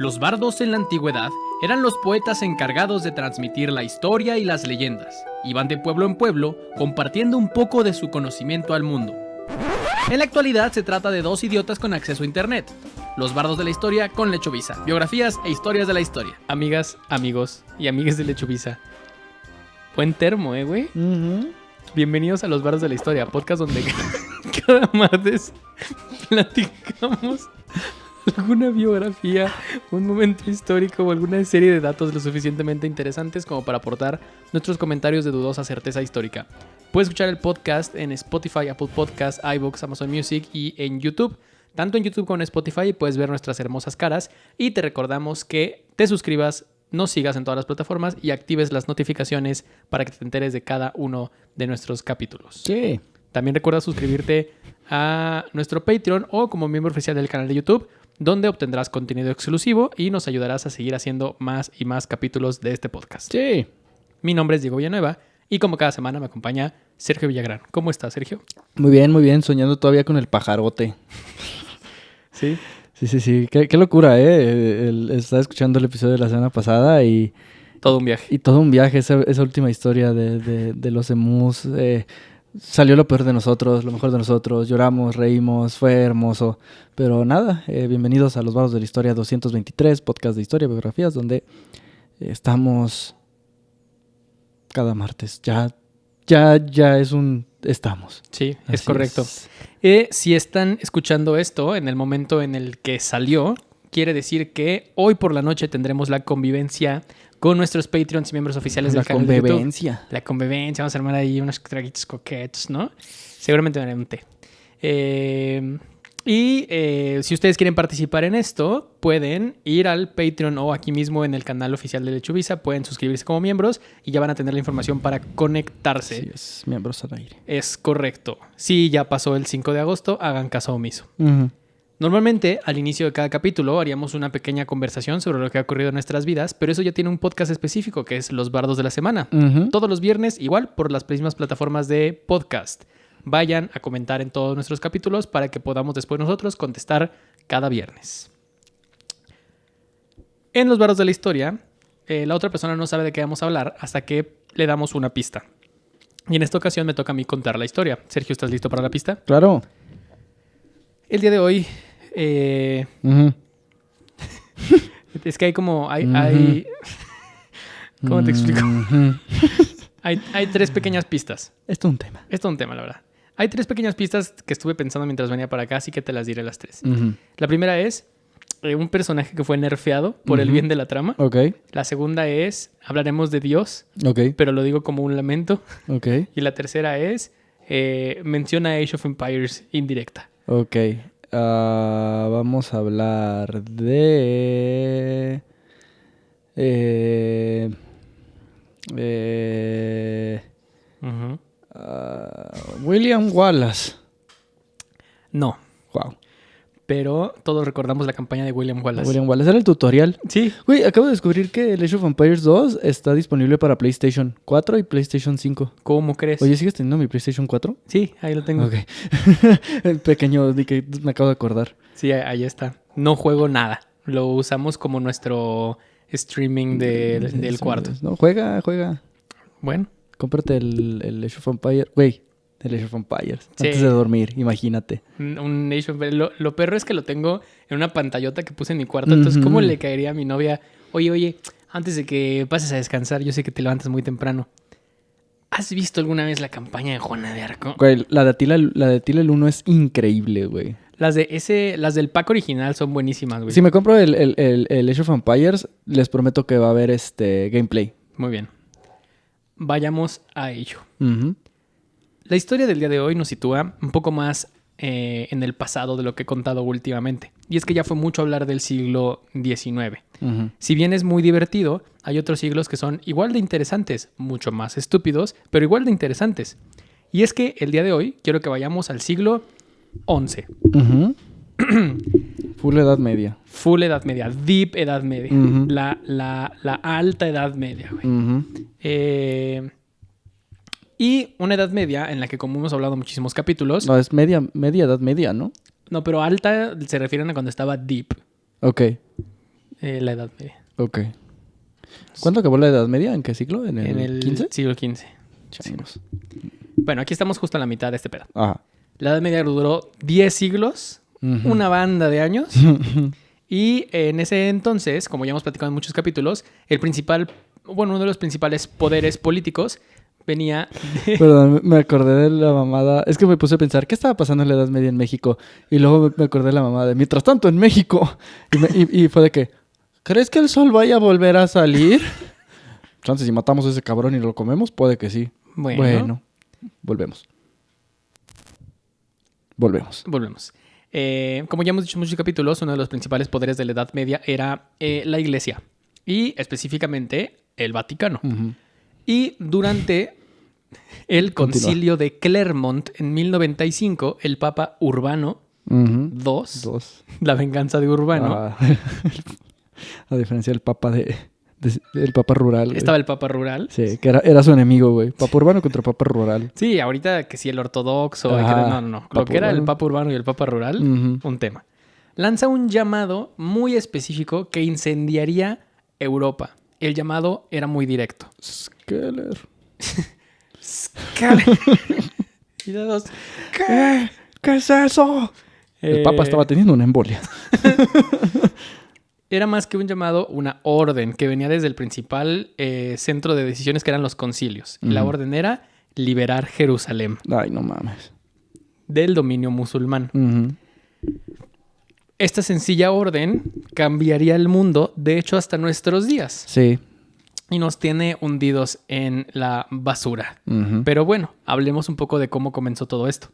Los bardos en la antigüedad eran los poetas encargados de transmitir la historia y las leyendas. Iban de pueblo en pueblo compartiendo un poco de su conocimiento al mundo. En la actualidad se trata de dos idiotas con acceso a internet. Los bardos de la historia con Lechovisa. Biografías e historias de la historia. Amigas, amigos y amigues de Lechovisa. Buen termo, güey. Bienvenidos a Los Bardos de la Historia, podcast donde cada martes platicamos alguna biografía, un momento histórico o alguna serie de datos lo suficientemente interesantes como para aportar nuestros comentarios de dudosa certeza histórica. Puedes escuchar el podcast en Spotify, Apple Podcasts, iVoox, Amazon Music y en YouTube. Tanto en YouTube como en Spotify puedes ver nuestras hermosas caras y te recordamos que te suscribas, nos sigas en todas las plataformas y actives las notificaciones para que te enteres de cada uno de nuestros capítulos. Sí. También recuerda suscribirte a nuestro Patreon o como miembro oficial del canal de YouTube, donde obtendrás contenido exclusivo y nos ayudarás a seguir haciendo más y más capítulos de este podcast. Sí. Mi nombre es Diego Villanueva y como cada semana me acompaña Sergio Villagrán. ¿Cómo estás, Sergio? Muy bien. Soñando todavía con el pajarote. Sí. Sí. Qué locura, estaba escuchando el episodio de la semana pasada y... Todo un viaje. Y todo un viaje, esa última historia de los emus. Salió lo peor de nosotros, lo mejor de nosotros. Lloramos, reímos, fue hermoso. Pero nada, bienvenidos a Los Bardos de la Historia 223, podcast de historia, biografías, donde estamos cada martes. Ya es un... Estamos. Sí, es Así correcto. Si están escuchando esto en el momento en el que salió, quiere decir que hoy por la noche tendremos la convivencia con nuestros Patreons y miembros oficiales del canal de YouTube. La convivencia. Vamos a armar ahí unos traguitos coquetos, ¿no? Seguramente me haré un té. Si ustedes quieren participar en esto, pueden ir al Patreon o aquí mismo en el canal oficial de Lechovisa. Pueden suscribirse como miembros y ya van a tener la información para conectarse. Así es, miembros al aire. Es correcto. Si ya pasó el 5 de agosto, hagan caso omiso. Uh-huh. Normalmente, al inicio de cada capítulo, haríamos una pequeña conversación sobre lo que ha ocurrido en nuestras vidas, pero eso ya tiene un podcast específico, que es Los Bardos de la Semana. Uh-huh. Todos los viernes, igual, por las mismas plataformas de podcast. Vayan a comentar en todos nuestros capítulos para que podamos después nosotros contestar cada viernes. En Los Bardos de la Historia, la otra persona no sabe de qué vamos a hablar hasta que le damos una pista. Y en esta ocasión me toca a mí contar la historia. Sergio, ¿estás listo para la pista? Claro. El día de hoy... Uh-huh. Es que hay como... Uh-huh. ¿Cómo te explico? Uh-huh. Hay tres pequeñas pistas. Esto es un tema. Esto es un tema, la verdad. Hay tres pequeñas pistas que estuve pensando mientras venía para acá, así que te las diré las tres. Uh-huh. La primera es un personaje que fue nerfeado por el bien de la trama. Ok. La segunda es, hablaremos de Dios, Ok. pero lo digo como un lamento. Ok. Y la tercera es, menciona Age of Empires indirecta. Ok. Vamos a hablar de... Uh-huh. William Wallace. No, Wow. pero todos recordamos la campaña de William Wallace. William Wallace era el tutorial. Sí. Güey, acabo de descubrir que el Age of Empires 2 está disponible para PlayStation 4 y PlayStation 5. ¿Cómo crees? Oye, ¿sigues teniendo mi PlayStation 4? Sí, ahí lo tengo. Ok. El pequeño de que me acabo de acordar. Sí, ahí está. No juego nada. Lo usamos como nuestro streaming del cuarto. No, juega. Bueno. Cómprate el Age of Empires. Güey, el Age of Empires. Sí. Antes de dormir, imagínate. Un Nation. Lo perro es que lo tengo en una pantallota que puse en mi cuarto. Entonces, ¿cómo le caería a mi novia? Oye, antes de que pases a descansar, yo sé que te levantas muy temprano. ¿Has visto alguna vez la campaña de Juana de Arco? Güey, la de Attila el 1 es increíble, güey. Las del pack original son buenísimas, güey. Si me compro el Age of Empires, les prometo que va a haber gameplay. Muy bien. Vayamos a ello. Uh-huh. La historia del día de hoy nos sitúa un poco más en el pasado de lo que he contado últimamente. Y es que ya fue mucho hablar del siglo XIX. Uh-huh. Si bien es muy divertido, hay otros siglos que son igual de interesantes, mucho más estúpidos, pero igual de interesantes. Y es que el día de hoy quiero que vayamos al siglo XI. Uh-huh. Full Edad Media. Full Edad Media, Deep Edad Media. Uh-huh. La alta Edad Media, güey. Uh-huh. Y una Edad Media en la que, como hemos hablado en muchísimos capítulos... No, es media Edad Media, ¿no? No, pero alta se refieren a cuando estaba deep. Ok. La Edad Media. Ok. ¿Cuándo acabó la Edad Media? ¿En qué siglo? ¿En el 15? Siglo XV. Changos. Bueno, aquí estamos justo en la mitad de este pedo. Ajá. La Edad Media duró 10 siglos, una banda de años. Y en ese entonces, como ya hemos platicado en muchos capítulos, uno de los principales poderes políticos venía de... Perdón, me acordé de la mamada. Es que me puse a pensar, ¿qué estaba pasando en la Edad Media en México? Y luego me acordé de la mamada de, mientras tanto, en México. Y fue de que, ¿crees que el sol vaya a volver a salir? Entonces, si matamos a ese cabrón y lo comemos, puede que sí. Bueno, volvemos. Volvemos. Como ya hemos dicho en muchos capítulos, uno de los principales poderes de la Edad Media era la Iglesia. Y específicamente el Vaticano. Y durante el concilio de Clermont en 1095, el Papa Urbano II, la venganza de Urbano. A diferencia del Papa del Papa rural. Estaba el Papa rural. Sí, que era su enemigo, güey. Papa Urbano contra Papa rural. Sí, ahorita que sí el ortodoxo. No. Lo que era el Papa Urbano y el Papa rural, un tema. Lanza un llamado muy específico que incendiaría Europa. El llamado era muy directo. Skeller. Y de dos. ¿Qué es eso? El Papa estaba teniendo una embolia. Era más que un llamado, una orden que venía desde el principal centro de decisiones que eran los concilios. Y la orden era liberar Jerusalén. Ay, no mames. Del dominio musulmán. Esta sencilla orden cambiaría el mundo, de hecho, hasta nuestros días. Sí. Y nos tiene hundidos en la basura. Pero bueno, hablemos un poco de cómo comenzó todo esto.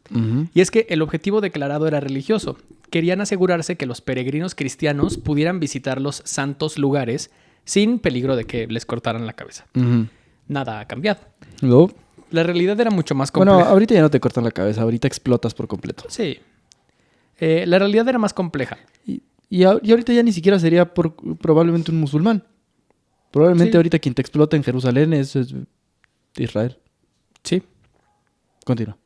Y es que el objetivo declarado era religioso. Querían asegurarse que los peregrinos cristianos pudieran visitar los santos lugares sin peligro de que les cortaran la cabeza. Nada ha cambiado. ¿No? La realidad era mucho más compleja. Bueno, ahorita ya no te cortan la cabeza, ahorita explotas por completo. Sí. La realidad era más compleja. Y ahorita ya ni siquiera sería probablemente un musulmán. Probablemente ahorita quien te explota en Jerusalén es Israel. Sí. Continúa.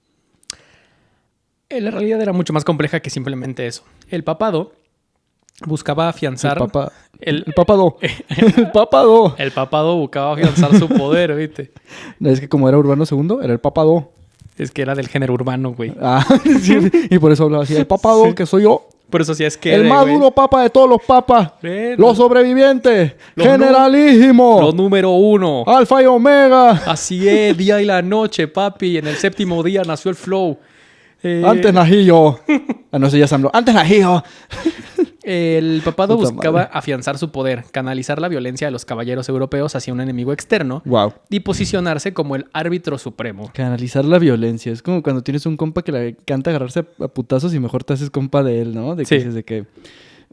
La realidad era mucho más compleja que simplemente eso. El papado buscaba afianzar... El papado. El papado. El papado buscaba afianzar su poder, ¿viste? Es que como era Urbano II, era el papado. Es que era del género urbano, güey. Ah, sí, y por eso hablaba así. El papado, que soy yo. Por eso sí es que... El más duro papa de todos los papas. Los sobrevivientes. Generalísimo. Los número 1. Alfa y Omega. Así es, día y la noche, papi. En el séptimo día nació el flow. Antes nací yo. No sé, ya se habló. Antes nací yo. El papado buscaba afianzar su poder, canalizar la violencia de los caballeros europeos hacia un enemigo externo y posicionarse como el árbitro supremo. Canalizar la violencia. Es como cuando tienes un compa que le encanta agarrarse a putazos y mejor te haces compa de él, ¿no? De que dices de que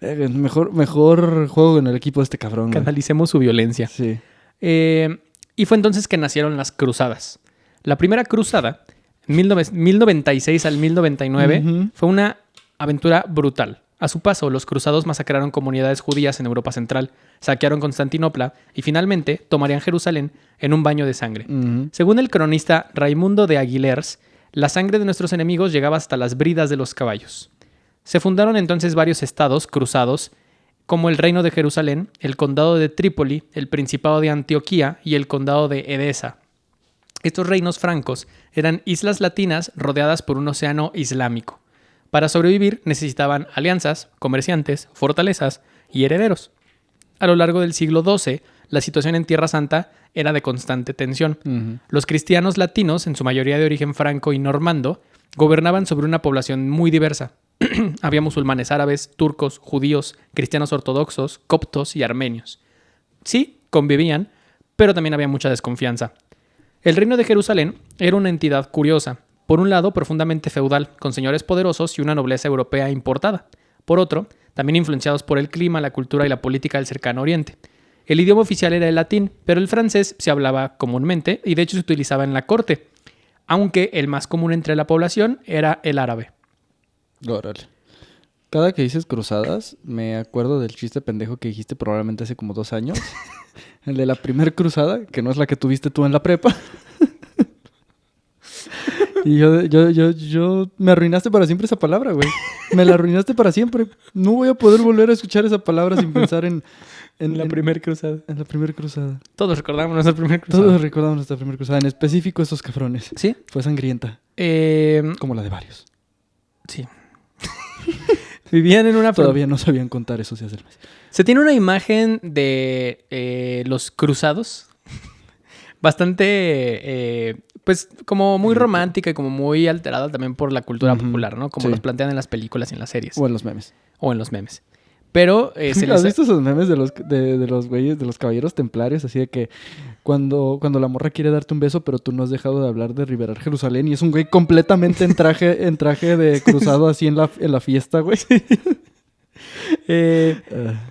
mejor juego en el equipo de este cabrón. Canalicemos su violencia. Sí. Y fue entonces que nacieron las cruzadas. La primera cruzada, 1096 al 1099, fue una aventura brutal. A su paso, los cruzados masacraron comunidades judías en Europa Central, saquearon Constantinopla y finalmente tomarían Jerusalén en un baño de sangre. Según el cronista Raimundo de Aguilers, la sangre de nuestros enemigos llegaba hasta las bridas de los caballos. Se fundaron entonces varios estados cruzados, como el Reino de Jerusalén, el Condado de Trípoli, el Principado de Antioquía y el Condado de Edesa. Estos reinos francos eran islas latinas rodeadas por un océano islámico. Para sobrevivir necesitaban alianzas, comerciantes, fortalezas y herederos. A lo largo del siglo XII, la situación en Tierra Santa era de constante tensión. Los cristianos latinos, en su mayoría de origen franco y normando, gobernaban sobre una población muy diversa. Había musulmanes árabes, turcos, judíos, cristianos ortodoxos, coptos y armenios. Sí, convivían, pero también había mucha desconfianza. El reino de Jerusalén era una entidad curiosa. Por un lado, profundamente feudal, con señores poderosos y una nobleza europea importada. Por otro, también influenciados por el clima, la cultura y la política del cercano oriente. El idioma oficial era el latín, pero el francés se hablaba comúnmente y de hecho se utilizaba en la corte, aunque el más común entre la población era el árabe. Órale. Cada que dices cruzadas, me acuerdo del chiste pendejo que dijiste probablemente hace como 2 años. El de la primer cruzada, que no es la que tuviste tú en la prepa. Y yo me arruinaste para siempre esa palabra, güey. Me la arruinaste para siempre. No voy a poder volver a escuchar esa palabra sin pensar en En la primera cruzada. En la primera cruzada. Todos recordamos nuestra primera cruzada. Todos recordamos nuestra primera cruzada. En específico esos cabrones. ¿Sí? Fue sangrienta. Como la de varios. Sí. Vivían en una... Todavía no sabían contar esos días del mes. Se tiene una imagen de los cruzados. Bastante... pues como muy romántica y como muy alterada también por la cultura popular, ¿no? Como los plantean en las películas y en las series. O en los memes. Pero ¿Has visto esos memes de los güeyes, de los caballeros templarios? Así de que cuando la morra quiere darte un beso, pero tú no has dejado de hablar de liberar Jerusalén y es un güey completamente en traje de cruzado así en la fiesta, güey.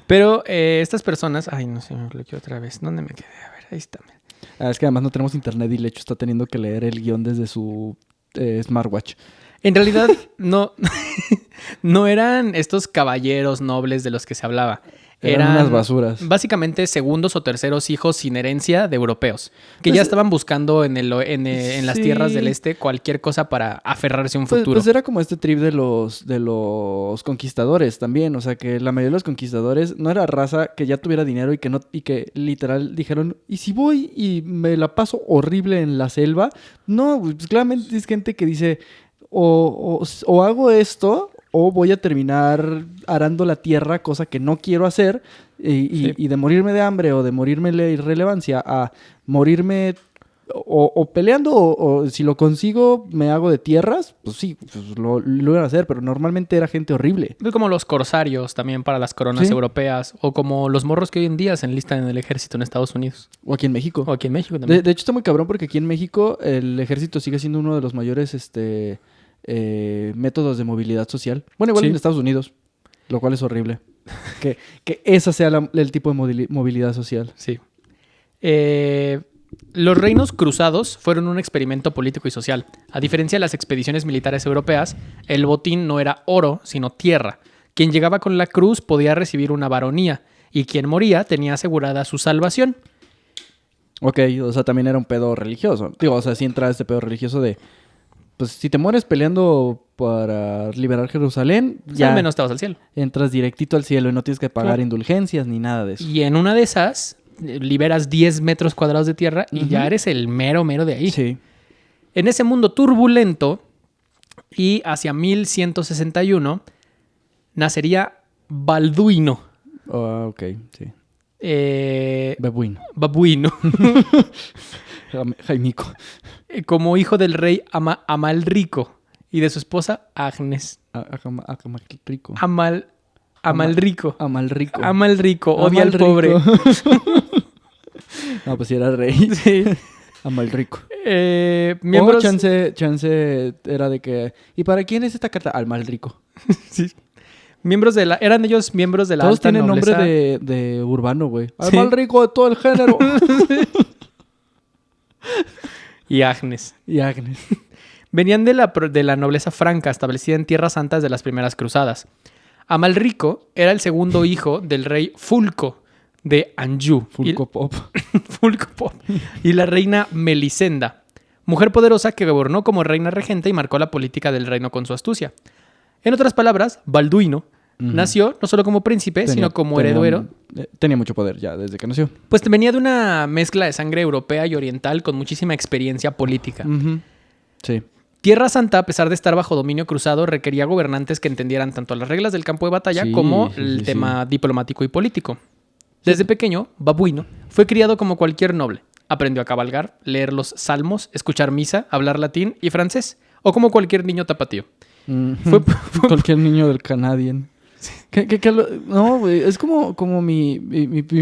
Pero estas personas... Ay, no sé, me bloqueé otra vez. ¿Dónde me quedé? A ver, ahí está. Es que además no tenemos internet y Lecho está teniendo que leer el guión desde su smartwatch. En realidad, no eran estos caballeros nobles de los que se hablaba. Eran unas basuras. Básicamente segundos o terceros hijos sin herencia de europeos. Que ya estaban buscando en las tierras del este cualquier cosa para aferrarse a un futuro. Pues era como este trip de los conquistadores también. O sea, que la mayoría de los conquistadores no era raza que ya tuviera dinero y que literal dijeron, ¿y si voy y me la paso horrible en la selva? No, pues claramente es gente que dice... O hago esto o voy a terminar arando la tierra, cosa que no quiero hacer, y de morirme de hambre o de morirme de irrelevancia a morirme o peleando o si lo consigo me hago de tierras, pues sí, pues lo iban a hacer, pero normalmente era gente horrible. Como los corsarios también para las coronas europeas o como los morros que hoy en día se enlistan en el ejército en Estados Unidos. O aquí en México. O aquí en México también. De hecho está muy cabrón porque aquí en México el ejército sigue siendo uno de los mayores métodos de movilidad social. Bueno, igual en Estados Unidos, lo cual es horrible. que esa sea el tipo de movilidad social. Sí. Los reinos cruzados fueron un experimento político y social. A diferencia de las expediciones militares europeas, el botín no era oro, sino tierra. Quien llegaba con la cruz podía recibir una baronía y quien moría tenía asegurada su salvación. Ok, o sea, también era un pedo religioso. Digo, o sea, sí entra este pedo religioso de... Pues si te mueres peleando para liberar Jerusalén, pues ya al menos te vas al cielo. Entras directito al cielo y no tienes que pagar indulgencias ni nada de eso. Y en una de esas, liberas 10 metros cuadrados de tierra y ya eres el mero de ahí. Sí. En ese mundo turbulento y hacia 1161, nacería Balduino. Ok, sí. Babuino. Jaimico. Como hijo del rey Amalrico y de su esposa Agnes. Amalrico. Amalrico. Amalrico. Amalrico. Odia al pobre. No, pues sí era rey. Sí. Amalrico. Miembros... chance era de que... ¿Y para quién es esta carta? Al Malrico. Sí. Eran ellos miembros de la todos alta nobleza. Todos tienen nombre de urbano, güey. Al Malrico de todo el género. Y Agnes. Venían de la nobleza franca establecida en tierras santas de las primeras cruzadas. Amalrico era el segundo hijo del rey Fulco de Anjou. Fulco Pop. Y la reina Melisenda, mujer poderosa que gobernó como reina regente y marcó la política del reino con su astucia. En otras palabras, Balduino nació no solo como príncipe, sino como heredero. Tenía mucho poder ya desde que nació. Pues venía de una mezcla de sangre europea y oriental con muchísima experiencia política. Sí. Tierra Santa, a pesar de estar bajo dominio cruzado, requería gobernantes que entendieran tanto las reglas del campo de batalla como el tema diplomático y político. Desde pequeño, Babuino fue criado como cualquier noble. Aprendió a cabalgar, leer los salmos, escuchar misa, hablar latín y francés, o como cualquier niño tapatío. Fue cualquier niño del Canadian. No, güey, es como mi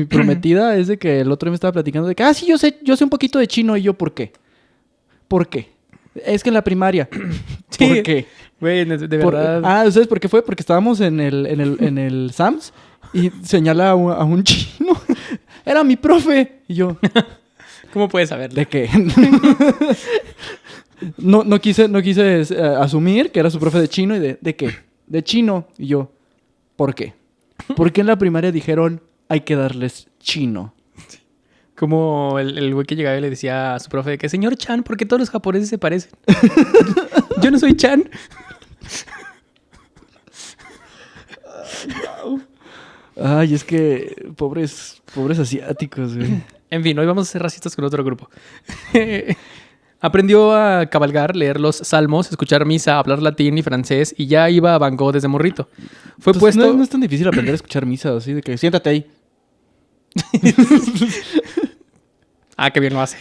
prometida es de que el otro día me estaba platicando de que, sí, yo sé un poquito de chino. Y yo, ¿por qué? Es que en la primaria. Sí. ¿Por qué? Güey, de verdad. ¿Sabes por qué fue? Porque estábamos en el Sam's y señala a un chino. Era mi profe. Y yo... ¿Cómo puedes saberlo? ¿De qué? No quise asumir que era su profe de chino y ¿de qué? De chino. Y yo, ¿por qué? Porque en la primaria dijeron, hay que darles chino. Como el güey que llegaba y le decía a su profe de que, señor Chan, ¿por qué todos los japoneses se parecen? Yo no soy Chan. Ay, es que pobres asiáticos, güey. En fin, hoy vamos a ser racistas con otro grupo. Aprendió a cabalgar, leer los salmos, escuchar misa, hablar latín y francés y ya iba a Van Gogh desde morrito. Fue Pues puesto... no es tan difícil aprender a escuchar misa, así de que siéntate ahí. Ah, qué bien lo hace.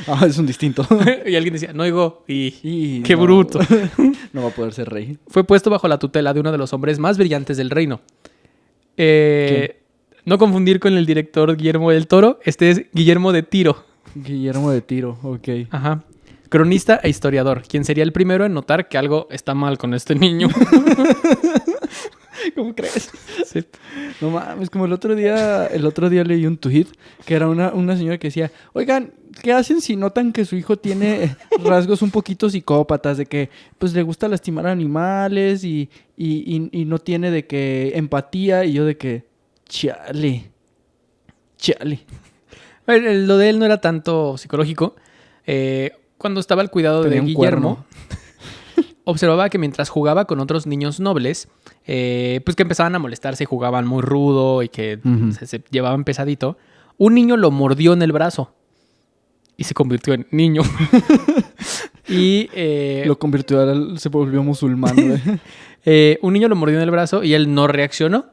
Ah, es un distinto. Y alguien decía, no oigo. Y ¡Qué no, bruto! No va a poder ser rey. Fue puesto bajo la tutela de uno de los hombres más brillantes del reino. No confundir con el director Guillermo del Toro. Este es Guillermo de Tiro. Guillermo de Tiro, ok. Ajá. Cronista e historiador, quien sería el primero en notar que algo está mal con este niño. ¿Cómo crees? Sí. No mames, como el otro día leí un tuit que era una señora que decía, oigan, ¿qué hacen si notan que su hijo tiene rasgos un poquito psicópatas? De que pues le gusta lastimar animales y no tiene de que empatía. Y yo de que, chale. Lo de él no era tanto psicológico. Cuando estaba al cuidado Tenía de un Guillermo, observaba que mientras jugaba con otros niños nobles, pues que empezaban a molestarse y jugaban muy rudo y que se llevaban pesadito, un niño lo mordió en el brazo y se convirtió en niño. Y Lo convirtió, se volvió musulmán, güey. un niño lo mordió en el brazo y él no reaccionó,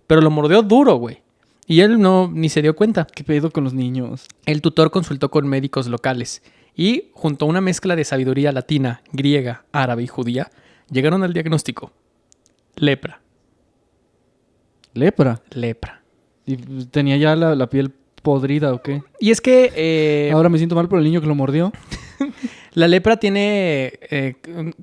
pero lo mordió duro, güey. Y él ni se dio cuenta. ¿Qué pedo con los niños? El tutor consultó con médicos locales y, junto a una mezcla de sabiduría latina, griega, árabe y judía, llegaron al diagnóstico. Lepra. Lepra. ¿Y tenía ya la piel podrida o qué? Y es que Ahora me siento mal por el niño que lo mordió. la lepra tiene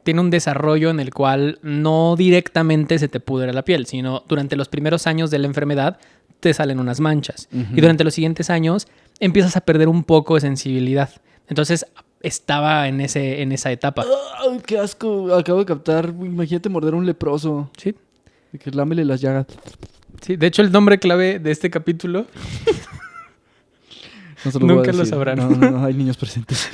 un desarrollo en el cual no directamente se te pudre la piel, sino durante los primeros años de la enfermedad te salen unas manchas. Y durante los siguientes años empiezas a perder un poco de sensibilidad. Entonces estaba en esa etapa. ¡Ay, qué asco! Acabo de captar. Imagínate morder a un leproso. Sí. De que lámele las llagas. Sí, de hecho el nombre clave de este capítulo No se los voy a nunca lo decir. sabrán. No, hay niños presentes.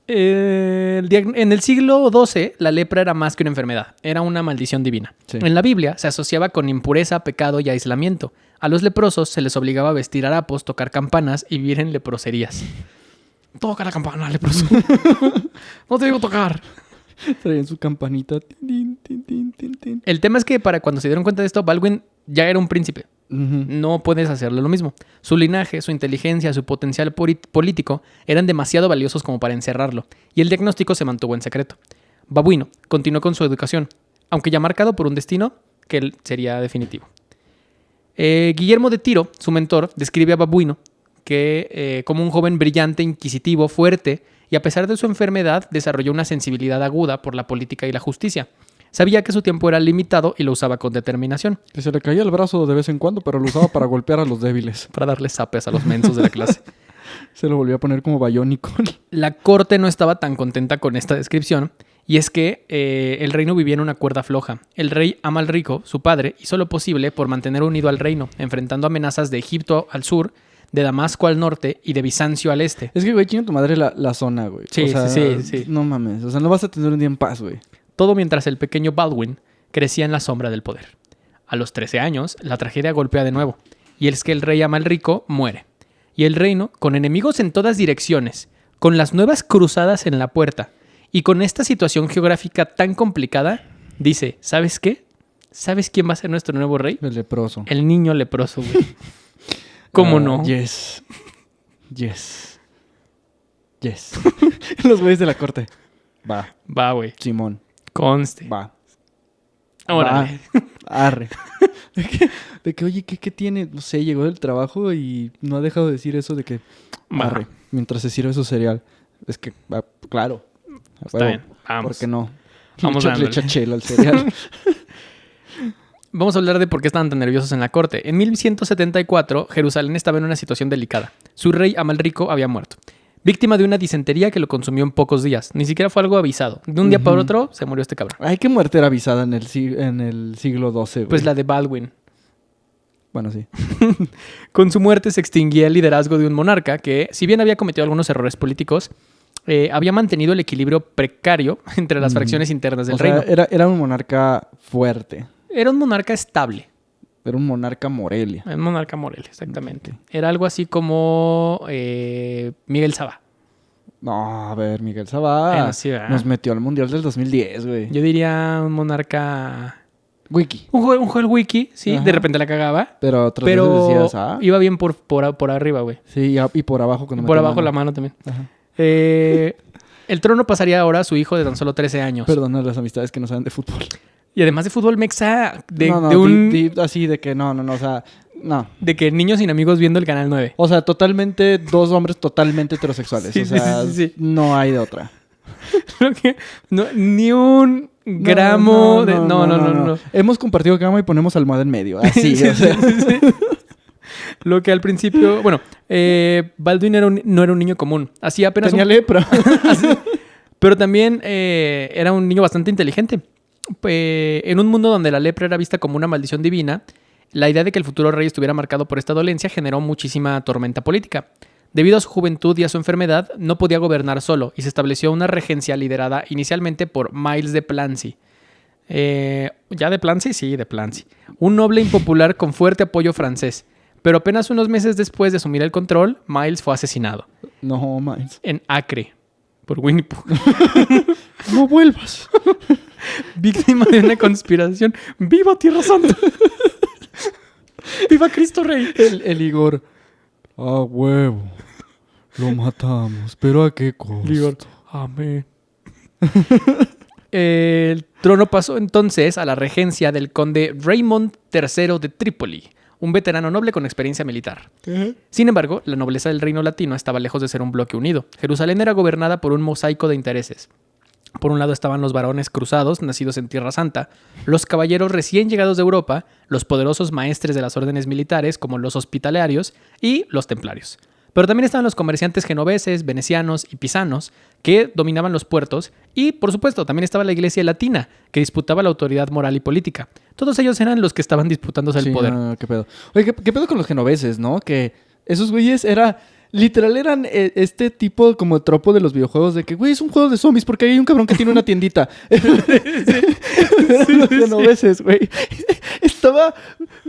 En el siglo XII, la lepra era más que una enfermedad, era una maldición divina. Sí. En la Biblia se asociaba con impureza, pecado y aislamiento. A los leprosos se les obligaba a vestir harapos, tocar campanas y vivir en leproserías. Toca la campana, leproso. No te digo tocar. Traían su campanita. Tin, tin, tin, tin, tin. El tema es que para cuando se dieron cuenta de esto, Baldwin ya era un príncipe. No puedes hacerle lo mismo. Su linaje, su inteligencia, su potencial político eran demasiado valiosos como para encerrarlo, y el diagnóstico se mantuvo en secreto. Babuino continuó con su educación, aunque ya marcado por un destino que él sería definitivo. Guillermo de Tiro, su mentor, describe a Babuino como un joven brillante, inquisitivo, fuerte, y a pesar de su enfermedad desarrolló una sensibilidad aguda por la política y la justicia. Sabía que su tiempo era limitado y lo usaba con determinación. Que se le caía el brazo de vez en cuando, pero lo usaba para golpear a los débiles. Para darle zapes a los mensos de la clase. Se lo volvió a poner como Biónico. La corte no estaba tan contenta con esta descripción, y es que el reino vivía en una cuerda floja. El rey Amalrico, su padre, hizo lo posible por mantener unido al reino, enfrentando amenazas de Egipto al sur, de Damasco al norte y de Bizancio al este. Es que, güey, chinga tu madre la zona, güey. Sí, o sea, sí. No mames. O sea, no vas a tener un día en paz, güey. Todo mientras el pequeño Baldwin crecía en la sombra del poder. A los 13 años, la tragedia golpea de nuevo, y es que el rey Amalrico muere. Y el reino, con enemigos en todas direcciones, con las nuevas cruzadas en la puerta, y con esta situación geográfica tan complicada, dice, ¿sabes qué? ¿Sabes quién va a ser nuestro nuevo rey? El leproso. El niño leproso, güey. ¿Cómo no? Yes. Los güeyes de la corte. Va. Va, güey. Simón. Conste. Va. Órale. Va. Arre. De que, oye, ¿qué tiene? No sé, llegó del trabajo y no ha dejado de decir eso de que... Va. Arre. Mientras se sirve su cereal. Es que, claro. Está bien. Vamos. ¿Por qué no? Vamos Le dándole. echa chela al cereal. Vamos a hablar de por qué estaban tan nerviosos en la corte. En 1174, Jerusalén estaba en una situación delicada. Su rey Amalrico había muerto, víctima de una disentería que lo consumió en pocos días. Ni siquiera fue algo avisado. De un día para otro se murió este cabrón. Ay, qué muerte era avisada en el siglo XII, güey. Pues la de Baldwin. Bueno, sí. Con su muerte se extinguía el liderazgo de un monarca que, si bien había cometido algunos errores políticos, había mantenido el equilibrio precario entre las fracciones internas del reino. Era un monarca fuerte. Era un monarca estable. Era un monarca Morelia. El monarca Morelia, exactamente. Era algo así como Miguel Sabá. No, a ver, Miguel Sabá Bueno, sí, ¿verdad? nos metió al Mundial del 2010, güey. Yo diría un monarca... Wiki. Un juego wiki, sí. Ajá. De repente la cagaba. Pero otras Pero veces decías, ah. iba bien por arriba, güey. Sí, y por abajo. Cuando Por metía abajo mano. la mano también. Ajá. El trono pasaría ahora a su hijo de tan solo 13 años. Perdona las amistades que no saben de fútbol. Y además de fútbol mexa, Así de que no, o sea, no. de que niños sin amigos viendo el Canal 9. O sea, totalmente, dos hombres totalmente heterosexuales. Sí, o sea, sí. no hay de otra. Ni un gramo de... No. Hemos compartido cama y ponemos almohada en medio. Así, Sí, o sea. sí. Lo que al principio... Bueno, Baldwin no era un niño común. Hacía apenas Tenía lepra. Pero también era un niño bastante inteligente. En un mundo donde la lepra era vista como una maldición divina, la idea de que el futuro rey estuviera marcado por esta dolencia generó muchísima tormenta política. Debido a su juventud y a su enfermedad, no podía gobernar solo y se estableció una regencia liderada inicialmente por Miles de Plancy. ¿Ya de Plancy? Sí, de Plancy. Un noble impopular con fuerte apoyo francés. Pero apenas unos meses después de asumir el control, Miles fue asesinado. No, Miles. En Acre, por Winnie Pooh. No vuelvas. Víctima de una conspiración. ¡Viva Tierra Santa! ¡Viva Cristo Rey! El Igor. A huevo. Lo matamos. ¿Pero a qué costo? Igor. Amén. El trono pasó entonces a la regencia del conde Raymond III de Trípoli, un veterano noble con experiencia militar. Sin embargo, la nobleza del reino latino estaba lejos de ser un bloque unido. Jerusalén era gobernada por un mosaico de intereses. Por un lado estaban los varones cruzados, nacidos en Tierra Santa, los caballeros recién llegados de Europa, los poderosos maestres de las órdenes militares, como los hospitalarios, y los templarios. Pero también estaban los comerciantes genoveses, venecianos y pisanos, que dominaban los puertos, y, por supuesto, también estaba la iglesia latina, que disputaba la autoridad moral y política. Todos ellos eran los que estaban disputándose el poder. No, qué pedo. Oye, ¿qué pedo con los genoveses, no? Que esos güeyes literal eran este tipo como de tropo de los videojuegos de que, güey, es un juego de zombies porque hay un cabrón que tiene una tiendita. Los genoveses, güey. Estaba,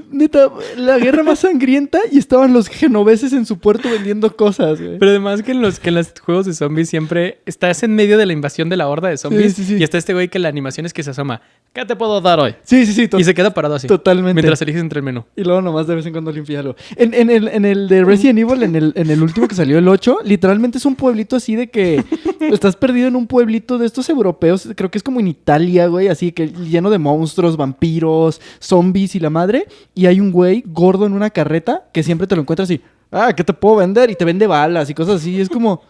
neta, la guerra más sangrienta y estaban los genoveses en su puerto vendiendo cosas, güey. Pero además que en los juegos de zombies siempre estás en medio de la invasión de la horda de zombies. Sí. Y está este güey que la animación es que se asoma. ¿Qué te puedo dar hoy? Sí. Y se queda parado así. Totalmente. Mientras eliges entre el menú. Y luego nomás de vez en cuando limpia algo. En el de Resident Evil, en el último que salió, el 8, literalmente es un pueblito así de que estás perdido en un pueblito de estos europeos. Creo que es como en Italia, güey. Así que lleno de monstruos, vampiros, zombies y la madre. Y hay un güey gordo en una carreta que siempre te lo encuentras así. Ah, ¿qué te puedo vender? Y te vende balas y cosas así. Y es como...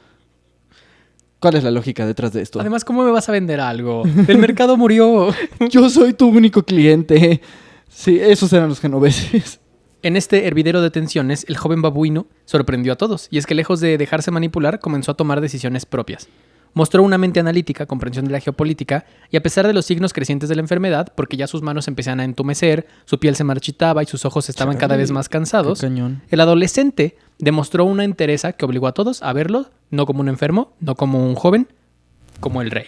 ¿Cuál es la lógica detrás de esto? Además, ¿cómo me vas a vender algo? El mercado murió. Yo soy tu único cliente. Sí, esos eran los genoveses. En este hervidero de tensiones, el joven babuino sorprendió a todos. Y es que lejos de dejarse manipular, comenzó a tomar decisiones propias. Mostró una mente analítica, comprensión de la geopolítica, y a pesar de los signos crecientes de la enfermedad, porque ya sus manos empezaban a entumecer, su piel se marchitaba y sus ojos estaban cada vez más cansados, Qué cañón. el adolescente demostró una entereza que obligó a todos a verlo, no como un enfermo, no como un joven, como el rey.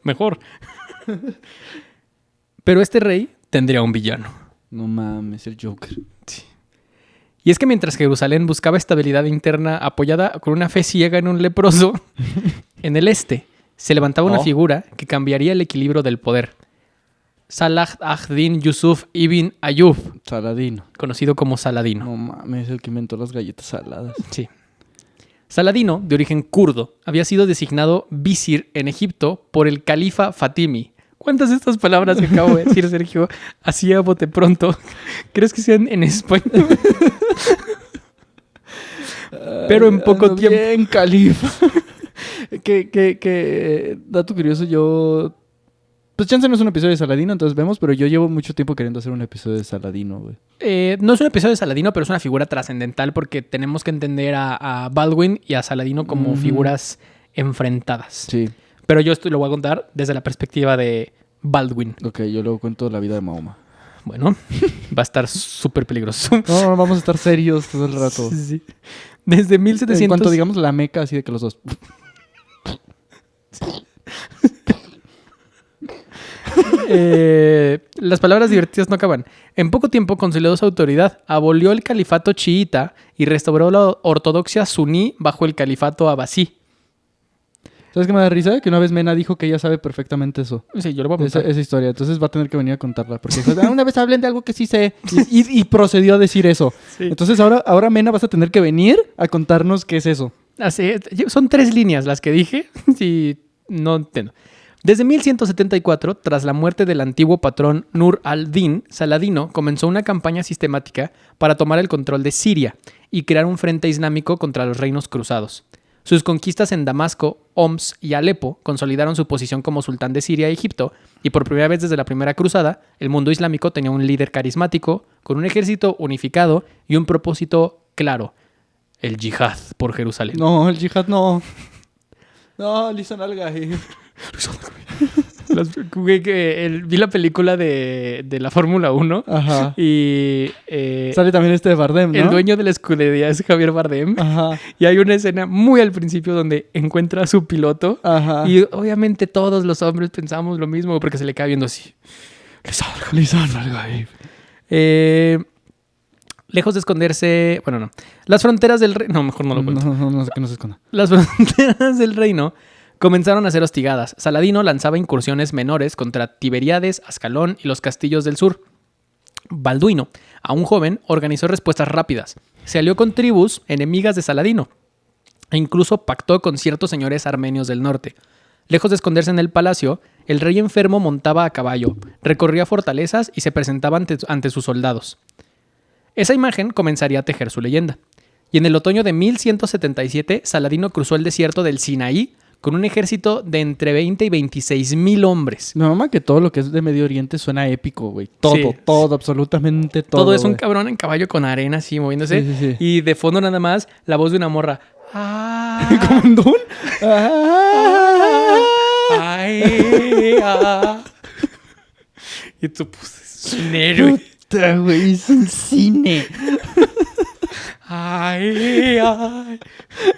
Mejor. Pero este rey tendría un villano. No mames, el Joker. Y es que mientras Jerusalén buscaba estabilidad interna apoyada con una fe ciega en un leproso, en el este se levantaba una figura que cambiaría el equilibrio del poder. Salah ad-Din Yusuf ibn Ayub, Saladino. conocido como Saladino. No mames, el que inventó las galletas saladas. Sí. Saladino, de origen kurdo, había sido designado visir en Egipto por el califa Fatimi. ¿Cuántas de estas palabras que acabo de decir, Sergio, así a bote pronto crees que sean en español? Pero en poco tiempo... Bien, califa. que dato curioso, yo... Pues chance no es un episodio de Saladino, entonces vemos, pero yo llevo mucho tiempo queriendo hacer un episodio de Saladino, güey. No es un episodio de Saladino, pero es una figura trascendental porque tenemos que entender a Baldwin y a Saladino como figuras enfrentadas. Sí. Pero yo lo voy a contar desde la perspectiva de Baldwin. Ok, yo luego cuento la vida de Mahoma. Bueno, va a estar súper peligroso. No, vamos a estar serios todo el rato. Sí. Desde 1700... En cuanto digamos la meca, así de que los dos... Las palabras divertidas no acaban. En poco tiempo consolidó su autoridad, abolió el califato chiita y restauró la ortodoxia suní bajo el califato abbasí. ¿Sabes qué me da risa? Que una vez Mena dijo que ella sabe perfectamente eso. Sí, yo lo voy a apuntar. Esa historia. Entonces va a tener que venir a contarla. Porque dijo, una vez hablen de algo que sí sé. Y procedió a decir eso. Sí. Entonces ahora Mena vas a tener que venir a contarnos qué es eso. Así es. Son 3 líneas las que dije. Sí, no entiendo. Desde 1174, tras la muerte del antiguo patrón Nur al-Din, Saladino comenzó una campaña sistemática para tomar el control de Siria y crear un frente islámico contra los reinos cruzados. Sus conquistas en Damasco, Homs y Alepo consolidaron su posición como sultán de Siria y Egipto, y por primera vez desde la primera cruzada, el mundo islámico tenía un líder carismático, con un ejército unificado y un propósito claro: el yihad por Jerusalén. No, el yihad no. No, Lisan Al-Gaib. Vi la película de la Fórmula 1. Ajá. Y sale también de Bardem, ¿no? El dueño de la escudería es Javier Bardem. Ajá. Y hay una escena muy al principio donde encuentra a su piloto. Ajá. Y obviamente todos los hombres pensamos lo mismo porque se le cae viendo así. Lisan Al-Gaib. Lejos de esconderse... Bueno, no. Las fronteras del reino... No, mejor no lo cuento. No sé que no se esconda. Las fronteras del reino comenzaron a ser hostigadas. Saladino lanzaba incursiones menores contra Tiberíades, Ascalón y los castillos del sur. Balduino, aún joven, organizó respuestas rápidas. Se alió con tribus enemigas de Saladino e incluso pactó con ciertos señores armenios del norte. Lejos de esconderse en el palacio, el rey enfermo montaba a caballo, recorría fortalezas y se presentaba ante sus soldados. Esa imagen comenzaría a tejer su leyenda. Y en el otoño de 1177, Saladino cruzó el desierto del Sinaí con un ejército de entre 20 y 26 mil hombres. Mi mamá que todo lo que es de Medio Oriente suena épico, güey. Todo, Sí. todo, absolutamente todo. Todo es un güey. cabrón en caballo con arena así moviéndose. Sí. Y de fondo nada más la voz de una morra. ¡Ah! ¿Como un don? ¡Ay! ¡Ah! Y tú, pues, es un héroe. Puta, güey, es un cine. ¡Ay! ¡Ay!